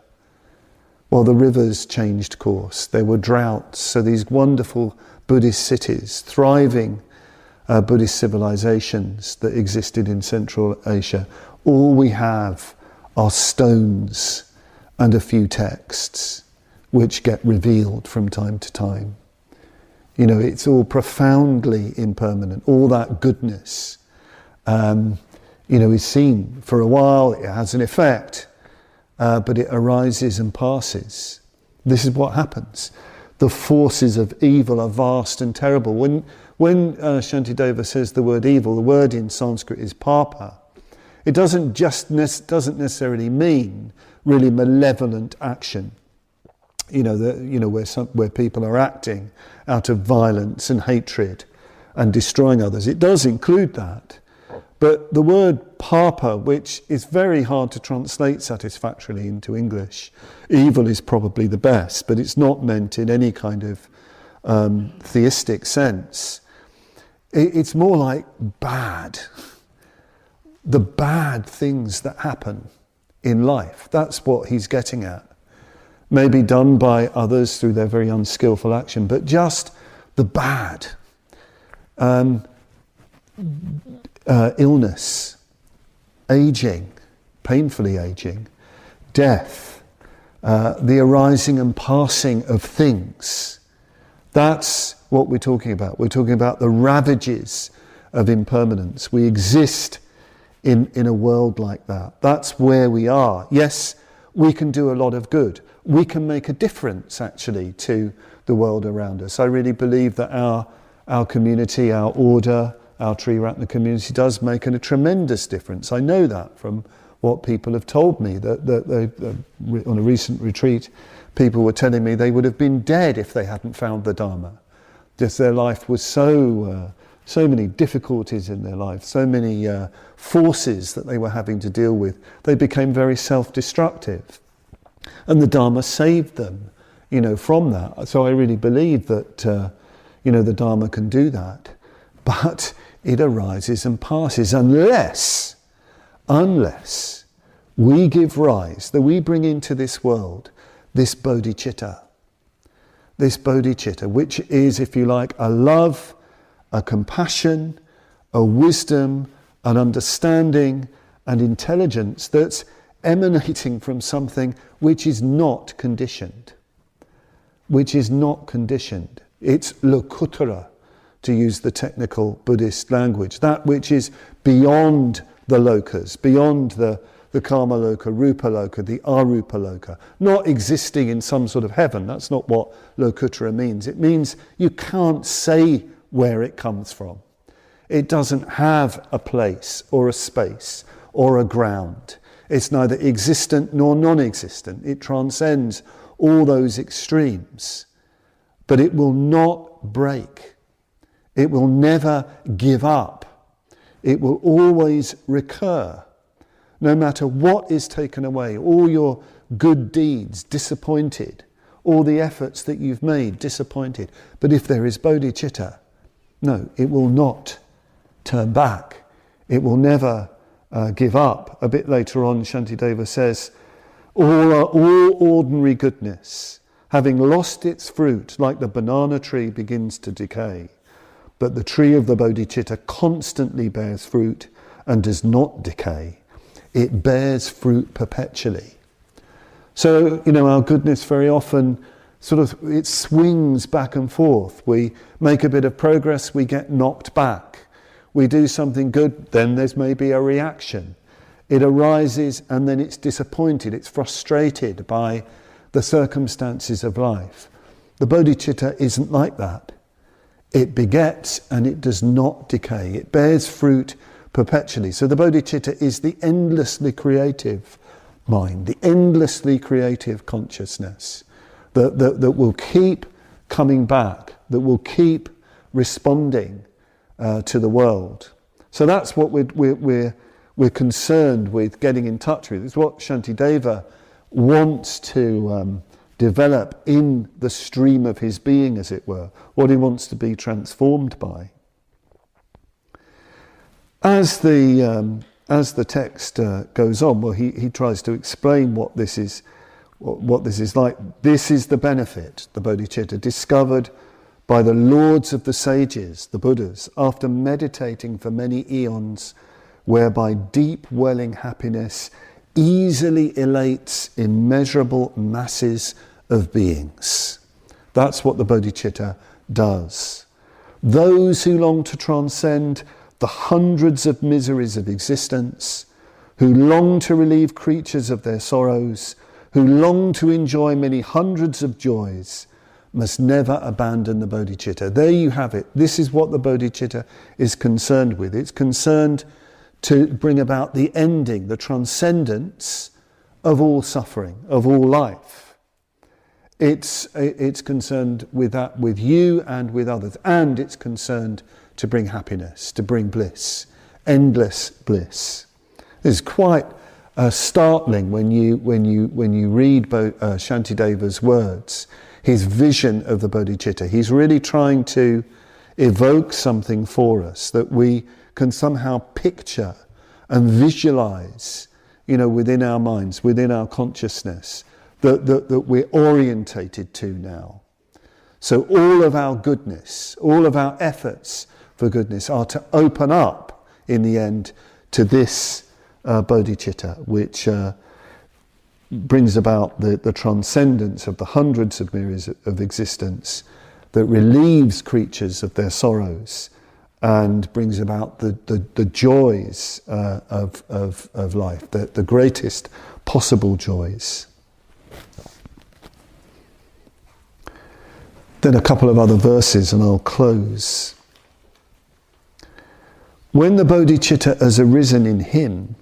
Well, the rivers changed course. There were droughts. So these wonderful Buddhist cities, thriving Buddhist civilizations that existed in Central Asia, all we have are stones and a few texts which get revealed from time to time. It's all profoundly impermanent. All that goodness, is seen for a while. It has an effect, but it arises and passes. This is what happens. The forces of evil are vast and terrible. When Shantideva says the word evil, the word in Sanskrit is papa. It doesn't necessarily mean really malevolent action. Where people are acting out of violence and hatred and destroying others. It does include that. But the word papa, which is very hard to translate satisfactorily into English, evil is probably the best, but it's not meant in any kind of theistic sense. It's more like bad. The bad things that happen in life. That's what he's getting at. Maybe done by others through their very unskillful action, but just the bad. Illness, aging, painfully aging, death, the arising and passing of things. That's what we're talking about. We're talking about the ravages of impermanence. We exist in a world like that. That's where we are. Yes, we can do a lot of good. We can make a difference, actually, to the world around us. I really believe that our community, our order, our Triratna community does make a tremendous difference. I know that from what people have told me, that they, on a recent retreat, people were telling me they would have been dead if they hadn't found the Dharma. Just their life was so many difficulties in their life, so many forces that they were having to deal with. They became very self-destructive. And the Dharma saved them, from that. So I really believe that, the Dharma can do that. But it arises and passes unless we give rise, that we bring into this world this bodhicitta, which is, if you like, a love, a compassion, a wisdom, an understanding and intelligence that's emanating from something which is not conditioned. Which is not conditioned. It's lokutara, to use the technical Buddhist language. That which is beyond the lokas, beyond the kama loka, rupa loka, the arupa loka. Not existing in some sort of heaven. That's not what lokutara means. It means you can't say where it comes from. It doesn't have a place or a space or a ground. It's neither existent nor non-existent. It transcends all those extremes. But it will not break. It will never give up. It will always recur. No matter what is taken away, all your good deeds disappointed, all the efforts that you've made disappointed. But if there is bodhicitta, no, it will not turn back. It will never give up. A bit later on, Shantideva says, all ordinary goodness, having lost its fruit, like the banana tree begins to decay, but the tree of the bodhicitta constantly bears fruit and does not decay. It bears fruit perpetually. So, our goodness very often it swings back and forth. We make a bit of progress, we get knocked back. We do something good, then there's maybe a reaction. It arises and then it's disappointed, it's frustrated by the circumstances of life. The bodhicitta isn't like that. It begets and it does not decay. It bears fruit perpetually. So the bodhicitta is the endlessly creative mind, the endlessly creative consciousness that will keep coming back, that will keep responding to the world. So that's what we're concerned with getting in touch with. It's what Shantideva wants to develop in the stream of his being, as it were, what he wants to be transformed by. As the text goes on, he tries to explain what this is like. This is the benefit, the bodhicitta, discovered by the lords of the sages, the Buddhas, after meditating for many eons, whereby deep welling happiness easily elates immeasurable masses of beings. That's what the bodhicitta does. Those who long to transcend the hundreds of miseries of existence, who long to relieve creatures of their sorrows, who long to enjoy many hundreds of joys, must never abandon the bodhicitta. There you have it. This is what the bodhicitta is concerned with. It's concerned to bring about the ending, the transcendence of all suffering, of all life. It's concerned with that, with you and with others, and it's concerned to bring happiness, to bring bliss, endless bliss. It's quite startling when you read Shantideva's words, his vision of the bodhicitta. He's really trying to evoke something for us that we can somehow picture and visualize, within our minds, within our consciousness, that we're orientated to now. So all of our goodness, all of our efforts for goodness are to open up in the end to this bodhicitta, which brings about the transcendence of the hundreds of myriads of existence, that relieves creatures of their sorrows and brings about the joys of life, the greatest possible joys. Then a couple of other verses and I'll close. When the bodhicitta has arisen in him,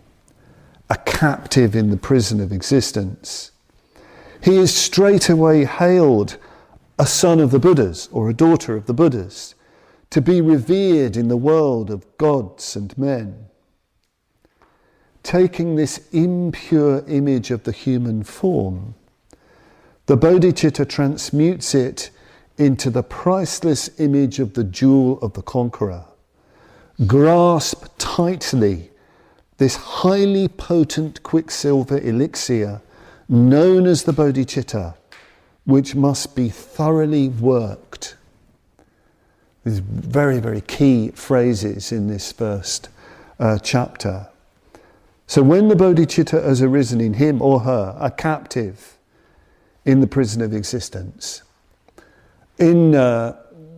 a captive in the prison of existence, he is straightway hailed a son of the Buddhas or a daughter of the Buddhas, to be revered in the world of gods and men. Taking this impure image of the human form, the bodhicitta transmutes it into the priceless image of the jewel of the conqueror. Grasp tightly this highly potent quicksilver elixir known as the bodhicitta, which must be thoroughly worked. These very, very key phrases in this first chapter. So when the bodhicitta has arisen in him or her, a captive in the prison of existence, in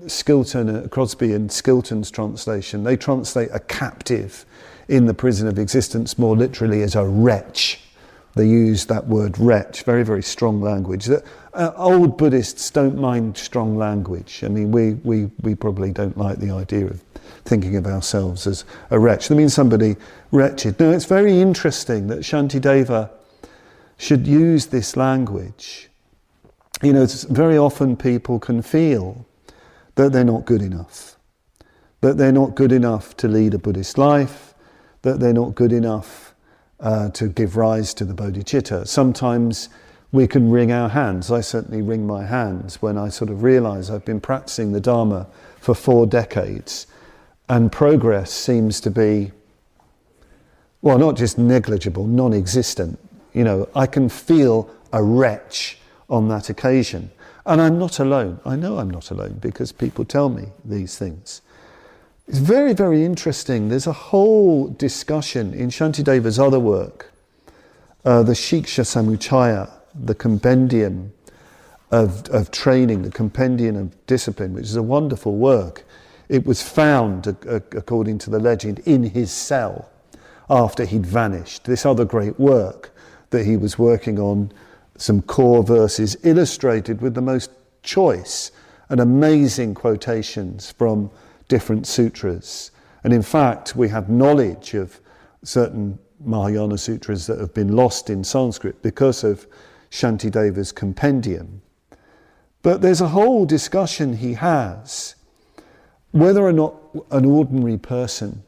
Skilton, Crosby and Skilton's translation, they translate a captive in the prison of existence more literally as a wretch. They use that word wretch, very, very strong language. Old Buddhists don't mind strong language. I mean, we probably don't like the idea of thinking of ourselves as a wretch. That means somebody wretched. Now, it's very interesting that Shantideva should use this language. You know, very often people can feel that they're not good enough, that they're not good enough to lead a Buddhist life, that they're not good enough to give rise to the bodhicitta. Sometimes we can wring our hands. I certainly wring my hands when I sort of realise I've been practicing the Dharma for 4 decades and progress seems to be, well, not just negligible, non-existent. You know, I can feel a wretch on that occasion. And I'm not alone. I know I'm not alone because people tell me these things. It's very, very interesting. There's a whole discussion in Shantideva's other work, the Shiksha Samuccaya, the compendium of training, the compendium of discipline, which is a wonderful work. It was found, according to the legend, in his cell after he'd vanished. This other great work that he was working on, some core verses illustrated with the most choice and amazing quotations from different sutras. And in fact, we have knowledge of certain Mahayana sutras that have been lost in Sanskrit because of Shantideva's compendium. But there's a whole discussion he has whether or not an ordinary person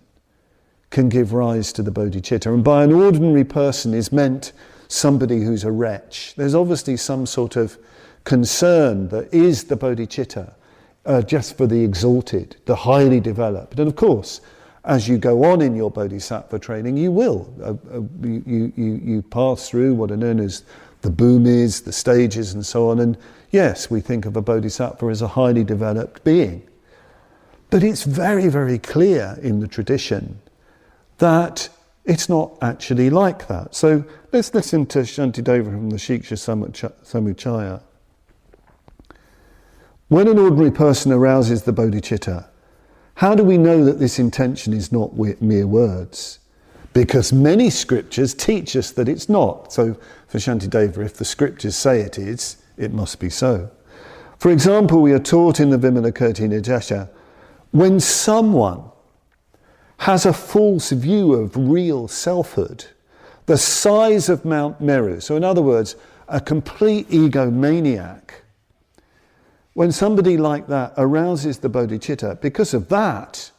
can give rise to the bodhicitta. And by an ordinary person is meant somebody who's a wretch. There's obviously some sort of concern that is the bodhicitta just for the exalted, the highly developed. And of course, as you go on in your bodhisattva training, you will. You pass through what are known as the bhumis, the stages and so on. And yes, we think of a bodhisattva as a highly developed being. But it's very, very clear in the tradition that it's not actually like that. So let's listen to Shantideva from the Shiksha Samuccaya. When an ordinary person arouses the bodhicitta, how do we know that this intention is not mere words? Because many scriptures teach us that it's not. So for Shantideva, if the scriptures say it is, it must be so. For example, we are taught in the Vimalakirti Nidesha, when someone has a false view of real selfhood, the size of Mount Meru, so in other words, a complete egomaniac, when somebody like that arouses the bodhicitta, because of that,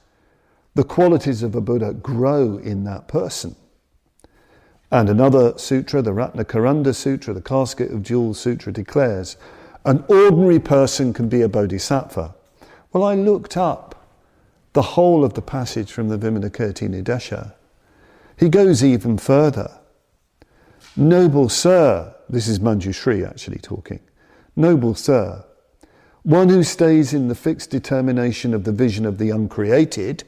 the qualities of a Buddha grow in that person. And another sutra, the Ratnakaranda Sutra, the Casket of Jewels Sutra, declares, an ordinary person can be a bodhisattva. Well, I looked up the whole of the passage from the Vimalakirti Nidesha. He goes even further. Noble sir, this is Manjushri actually talking, noble sir, one who stays in the fixed determination of the vision of the uncreated,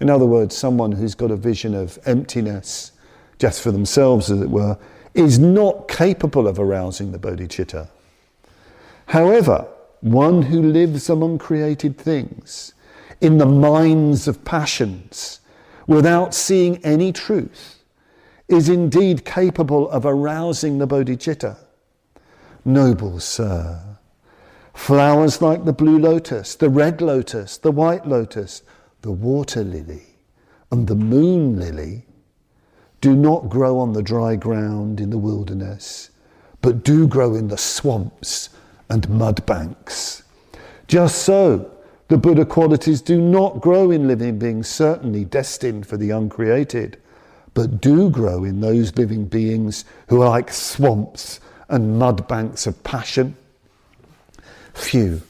in other words, someone who's got a vision of emptiness just for themselves, as it were, is not capable of arousing the bodhicitta. However, one who lives among created things, in the minds of passions, without seeing any truth, is indeed capable of arousing the bodhicitta. Noble sir, flowers like the blue lotus, the red lotus, the white lotus, the water lily, and the moon lily do not grow on the dry ground in the wilderness, but do grow in the swamps and mud banks. Just so, the Buddha qualities do not grow in living beings certainly destined for the uncreated, but do grow in those living beings who are like swamps and mud banks of passion. Phew.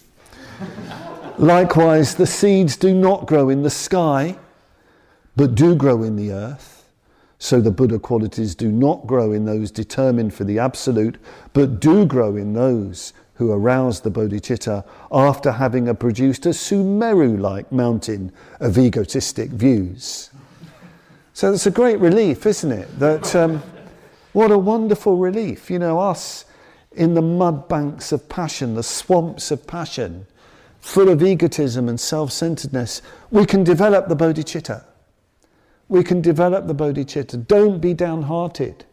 Likewise, the seeds do not grow in the sky, but do grow in the earth. So the Buddha qualities do not grow in those determined for the absolute, but do grow in those who arouse the bodhicitta after having produced a Sumeru-like mountain of egotistic views. So it's a great relief, isn't it? That what a wonderful relief. You know, us in the mud banks of passion, the swamps of passion, full of egotism and self-centeredness, we can develop the bodhicitta. We can develop the bodhicitta. Don't be downhearted.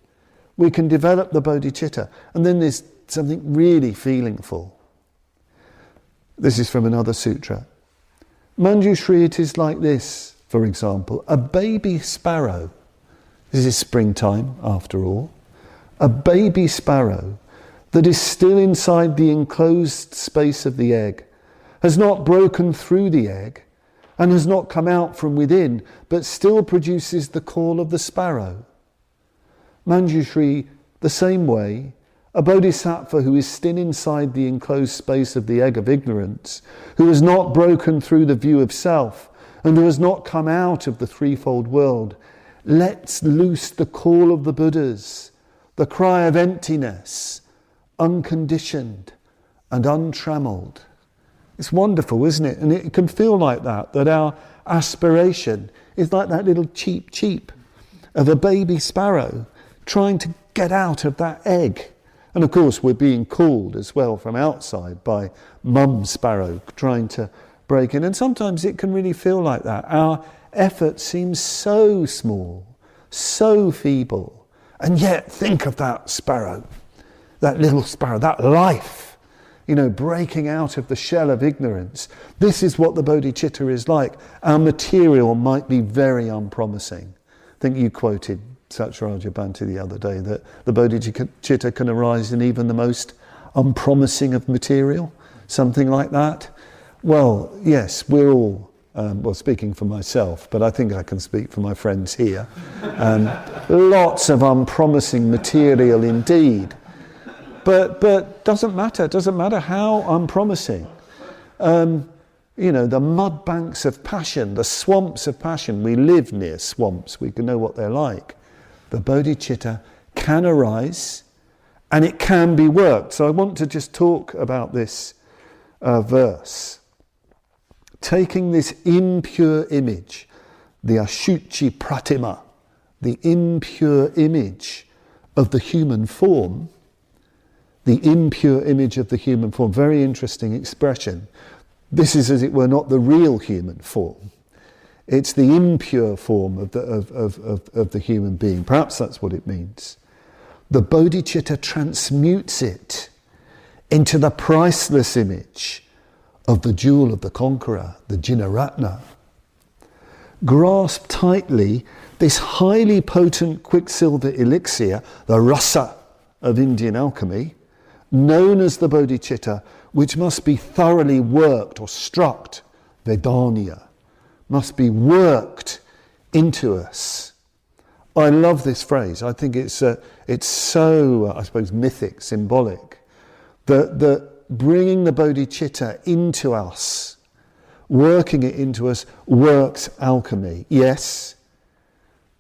We can develop the bodhicitta. And then there's something really feelingful. This is from another sutra. Manjushri, it is like this, for example, a baby sparrow. This is springtime, after all. A baby sparrow that is still inside the enclosed space of the egg, has not broken through the egg, and has not come out from within, but still produces the call of the sparrow. Manjushri, the same way, a bodhisattva who is still inside the enclosed space of the egg of ignorance, who has not broken through the view of self, and who has not come out of the threefold world, lets loose the call of the Buddhas, the cry of emptiness, unconditioned and untrammeled. It's wonderful, isn't it? And it can feel like that our aspiration is like that little cheep of a baby sparrow trying to get out of that egg. And of course we're being called as well from outside by mum sparrow trying to break in. And sometimes it can really feel like that. Our effort seems so small, so feeble. And yet think of that sparrow, that little sparrow, that life, you know, breaking out of the shell of ignorance. This is what the bodhicitta is like. Our material might be very unpromising. I think you quoted Satyaraja Bhante the other day that the bodhicitta can arise in even the most unpromising of material, something like that. Well, yes, we're all, well, speaking for myself, but I think I can speak for my friends here. Lots of unpromising material indeed. But doesn't matter how unpromising. You know, the mud banks of passion, the swamps of passion, we live near swamps, we can know what they're like. The bodhicitta can arise and it can be worked. So I want to just talk about this verse. Taking this impure image, the ashuchi pratima, the impure image of the human form, the impure image of the human form, very interesting expression. This is, as it were, not the real human form. It's the impure form of the human being. Perhaps that's what it means. The bodhicitta transmutes it into the priceless image of the jewel of the conqueror, the Jinaratna. Grasp tightly this highly potent quicksilver elixir, the rasa of Indian alchemy, known as the bodhicitta, which must be thoroughly worked or struck, vedanya, must be worked into us. I love this phrase. I think it's so, I suppose, mythic, symbolic, that bringing the bodhicitta into us, working it into us, works alchemy. Yes,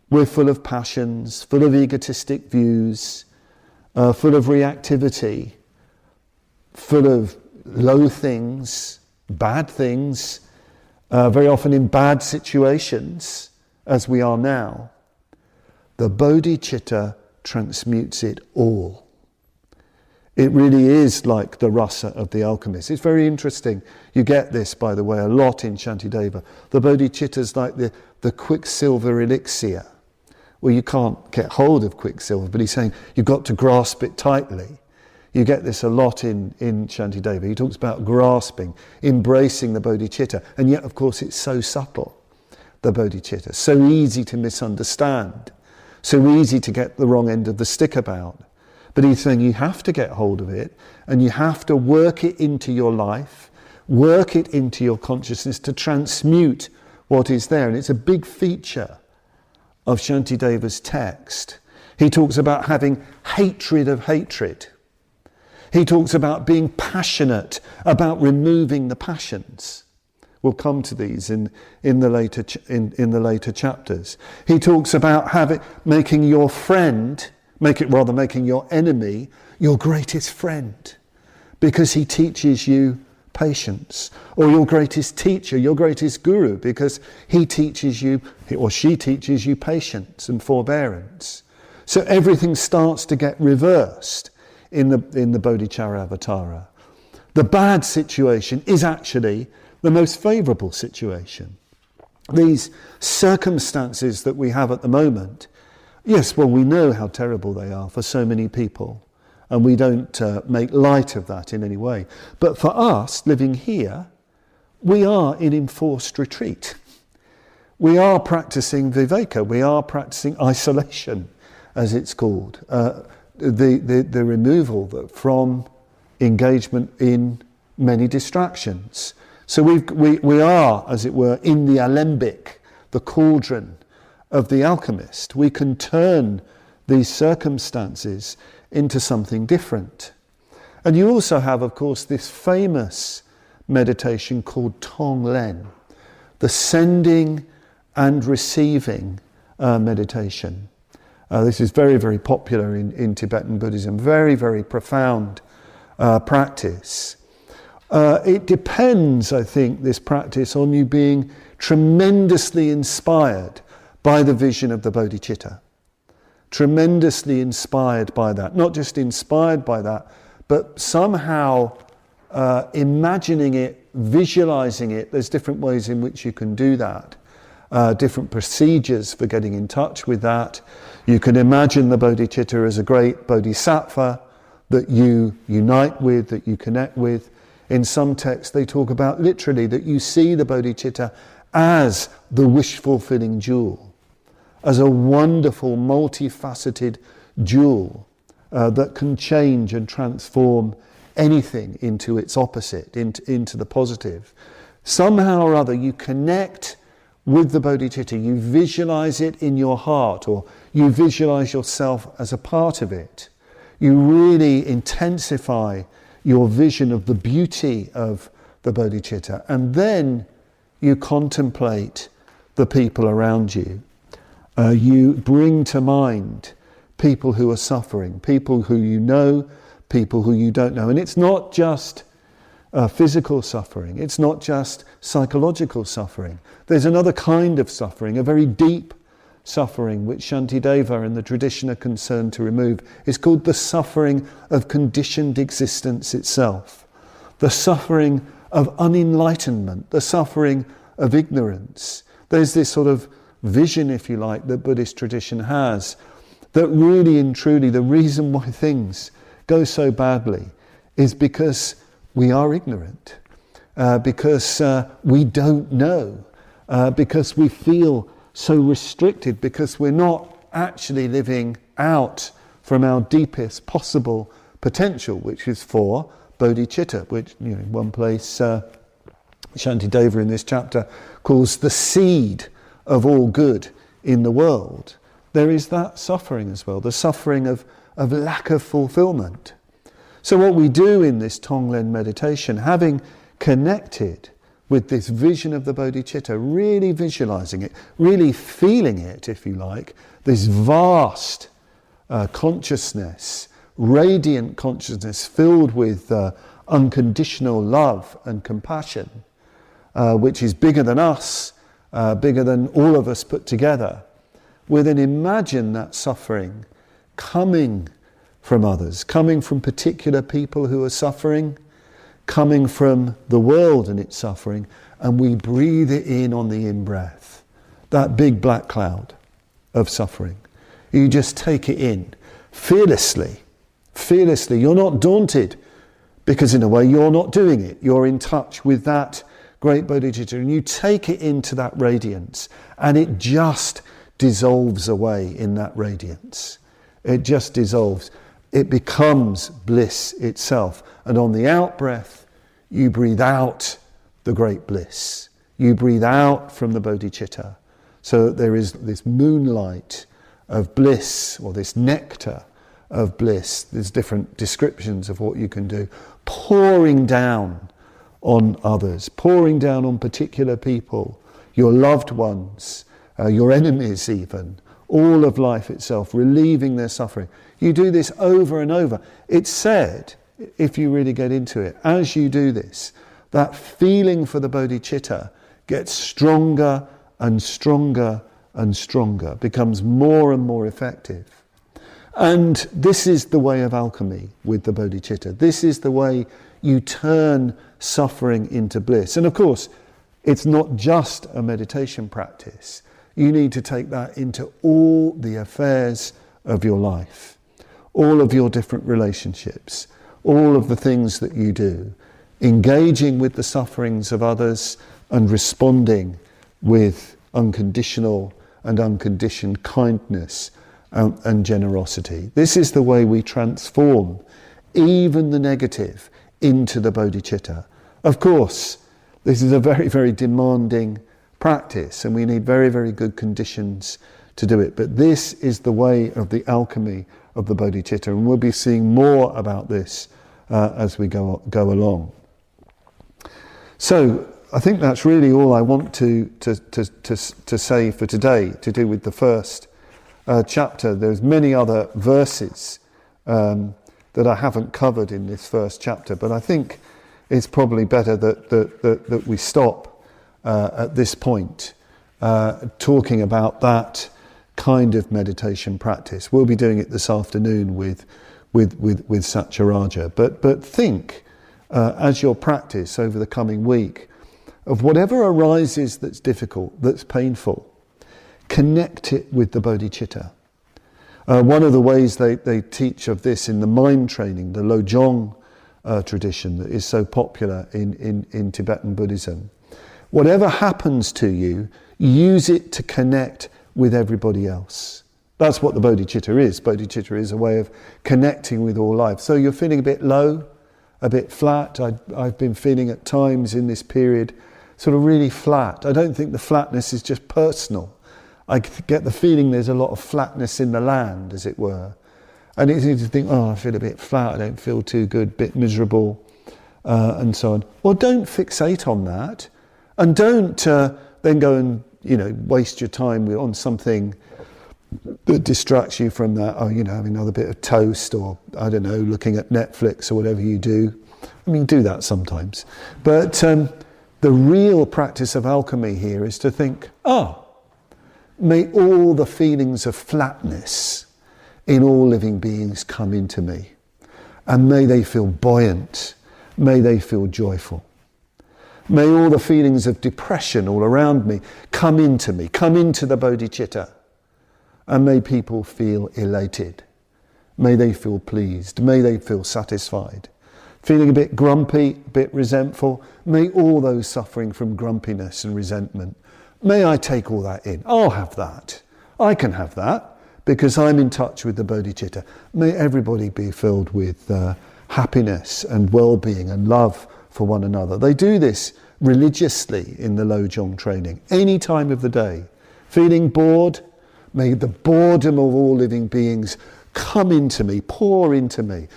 we're full of passions, full of egotistic views, full of reactivity, full of low things, bad things, very often in bad situations, as we are now. The bodhicitta transmutes it all. It really is like the rasa of the alchemist. It's very interesting. You get this, by the way, a lot in Shantideva. The bodhicitta is like the quicksilver elixir. Well, you can't get hold of quicksilver, but he's saying you've got to grasp it tightly. You get this a lot in Shantideva. He talks about grasping, embracing the bodhicitta, and yet, of course, it's so subtle, the bodhicitta, so easy to misunderstand, so easy to get the wrong end of the stick about. But he's saying you have to get hold of it, and you have to work it into your life, work it into your consciousness to transmute what is there. And it's a big feature of Shantideva's text. He talks about having hatred of hatred. He talks about being passionate about removing the passions. We'll come to these in the later chapters. He talks about making your enemy your greatest friend, because he teaches you patience. Or your greatest teacher, your greatest guru, because he teaches you, or she teaches you patience and forbearance. So everything starts to get reversed in the Bodhicharyavatara. The bad situation is actually the most favourable situation. These circumstances that we have at the moment, yes, well, we know how terrible they are for so many people, and we don't make light of that in any way. But for us, living here, we are in enforced retreat. We are practicing viveka, we are practicing isolation, as it's called, the removal from engagement in many distractions. So we are, as it were, in the alembic, the cauldron of the alchemist. We can turn these circumstances into something different. And you also have, of course, this famous meditation called Tonglen, the sending and receiving meditation. This is very, very popular in Tibetan Buddhism, very, very profound practice. It depends, I think, this practice, on you being tremendously inspired by the vision of the bodhicitta. Tremendously inspired by that. Not just inspired by that, but somehow imagining it, visualizing it. There's different ways in which you can do that. Different procedures for getting in touch with that. You can imagine the bodhicitta as a great bodhisattva that you unite with, that you connect with. In some texts they talk about literally that you see the bodhicitta as the wish-fulfilling jewel, as a wonderful, multifaceted jewel that can change and transform anything into its opposite, into the positive. Somehow or other you connect with the bodhicitta, you visualize it in your heart, or you visualize yourself as a part of it. You really intensify your vision of the beauty of the bodhicitta, and then you contemplate the people around you. You bring to mind people who are suffering, people who you know, people who you don't know. And it's not just physical suffering, it's not just psychological suffering. There's another kind of suffering, a very deep suffering, which Shantideva and the tradition are concerned to remove. Is called the suffering of conditioned existence itself, the suffering of unenlightenment, the suffering of ignorance. There's this sort of vision, if you like, that Buddhist tradition has, that really and truly the reason why things go so badly is because we are ignorant, because we don't know, because we feel so restricted, because we're not actually living out from our deepest possible potential, which is for bodhicitta, which, one place Shantideva in this chapter calls the seed of all good in the world. There is that suffering as well, the suffering of lack of fulfillment. So what we do in this Tonglen meditation, having connected with this vision of the bodhicitta, really visualizing it, really feeling it, if you like, this vast consciousness, radiant consciousness filled with unconditional love and compassion, which is bigger than us, bigger than all of us put together. We then imagine that suffering coming from others, coming from particular people who are suffering, coming from the world and its suffering, and we breathe it in on the in-breath, that big black cloud of suffering. You just take it in fearlessly. You're not daunted, because in a way you're not doing it. You're in touch with that great bodhicitta, and you take it into that radiance, and it just dissolves away in that radiance. It just dissolves. It becomes bliss itself. And on the out-breath, you breathe out the great bliss. You breathe out from the bodhicitta. So that there is this moonlight of bliss, or this nectar of bliss. There's different descriptions of what you can do. Pouring down on others, pouring down on particular people, your loved ones, your enemies even, all of life itself, relieving their suffering. You do this over and over. It's said, if you really get into it, as you do this, that feeling for the bodhicitta gets stronger and stronger and stronger, becomes more and more effective. And this is the way of alchemy with the bodhicitta. This is the way you turn suffering into bliss. And of course, it's not just a meditation practice. You need to take that into all the affairs of your life, all of your different relationships, all of the things that you do, engaging with the sufferings of others and responding with unconditional and unconditioned kindness and generosity. This is the way we transform even the negative into the bodhicitta. Of course, this is a very, very demanding practice, and we need very, very good conditions to do it. But this is the way of the alchemy of the bodhicitta, and we'll be seeing more about this as we go along. So I think that's really all I want to say for today, to do with the first chapter. There's many other verses that I haven't covered in this first chapter, but I think it's probably better that we stop at this point talking about that kind of meditation practice. We'll be doing it this afternoon with Satyaraja, but think as your practice over the coming week of whatever arises that's difficult, that's painful, connect it with the bodhicitta. One of the ways they teach of this in the mind training, the Lojong tradition that is so popular in Tibetan Buddhism. Whatever happens to you, use it to connect with everybody else. That's what the bodhicitta is. Bodhicitta is a way of connecting with all life. So you're feeling a bit low, a bit flat. I've been feeling at times in this period sort of really flat. I don't think the flatness is just personal. I get the feeling there's a lot of flatness in the land, as it were. And it's easy to think, I feel a bit flat, I don't feel too good, a bit miserable, and so on. Well, don't fixate on that. And don't then go and, waste your time on something that distracts you from that. Having another bit of toast, or, I don't know, looking at Netflix or whatever you do. I mean, do that sometimes. But the real practice of alchemy here is to think, may all the feelings of flatness in all living beings come into me. And may they feel buoyant. May they feel joyful. May all the feelings of depression all around me, come into the bodhicitta. And may people feel elated. May they feel pleased. May they feel satisfied. Feeling a bit grumpy, a bit resentful, may all those suffering from grumpiness and resentment, may I take all that in. I'll have that. I can have that because I'm in touch with the bodhicitta. May everybody be filled with happiness and well-being and love for one another. They do this religiously in the Lojong training, any time of the day. Feeling bored, may the boredom of all living beings come into me, pour into me.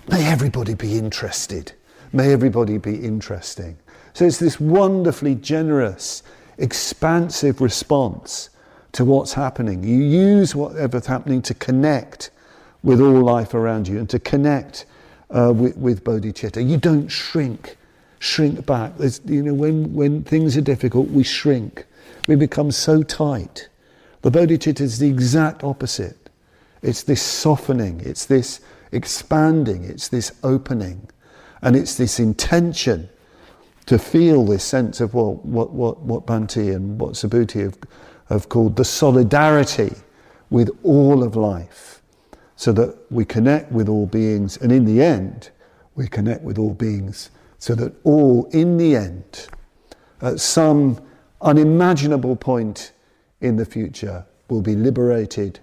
May everybody be interested. May everybody be interesting. So it's this wonderfully generous, expansive response to what's happening. You use whatever's happening to connect with all life around you and to connect with bodhicitta. You don't shrink back. When things are difficult, we shrink. We become so tight. The bodhicitta is the exact opposite. It's this softening, it's this expanding, it's this opening, and it's this intention to feel this sense of what Bhante and what Subhuti have called the solidarity with all of life, so that we connect with all beings, and in the end, we connect with all beings, so that all, in the end, at some unimaginable point in the future, will be liberated,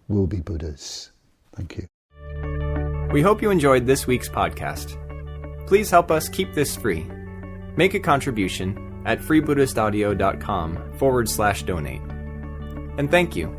will be Buddhas. Thank you. We hope you enjoyed this week's podcast. Please help us keep this free. Make a contribution at freebuddhistaudio.com/donate. And thank you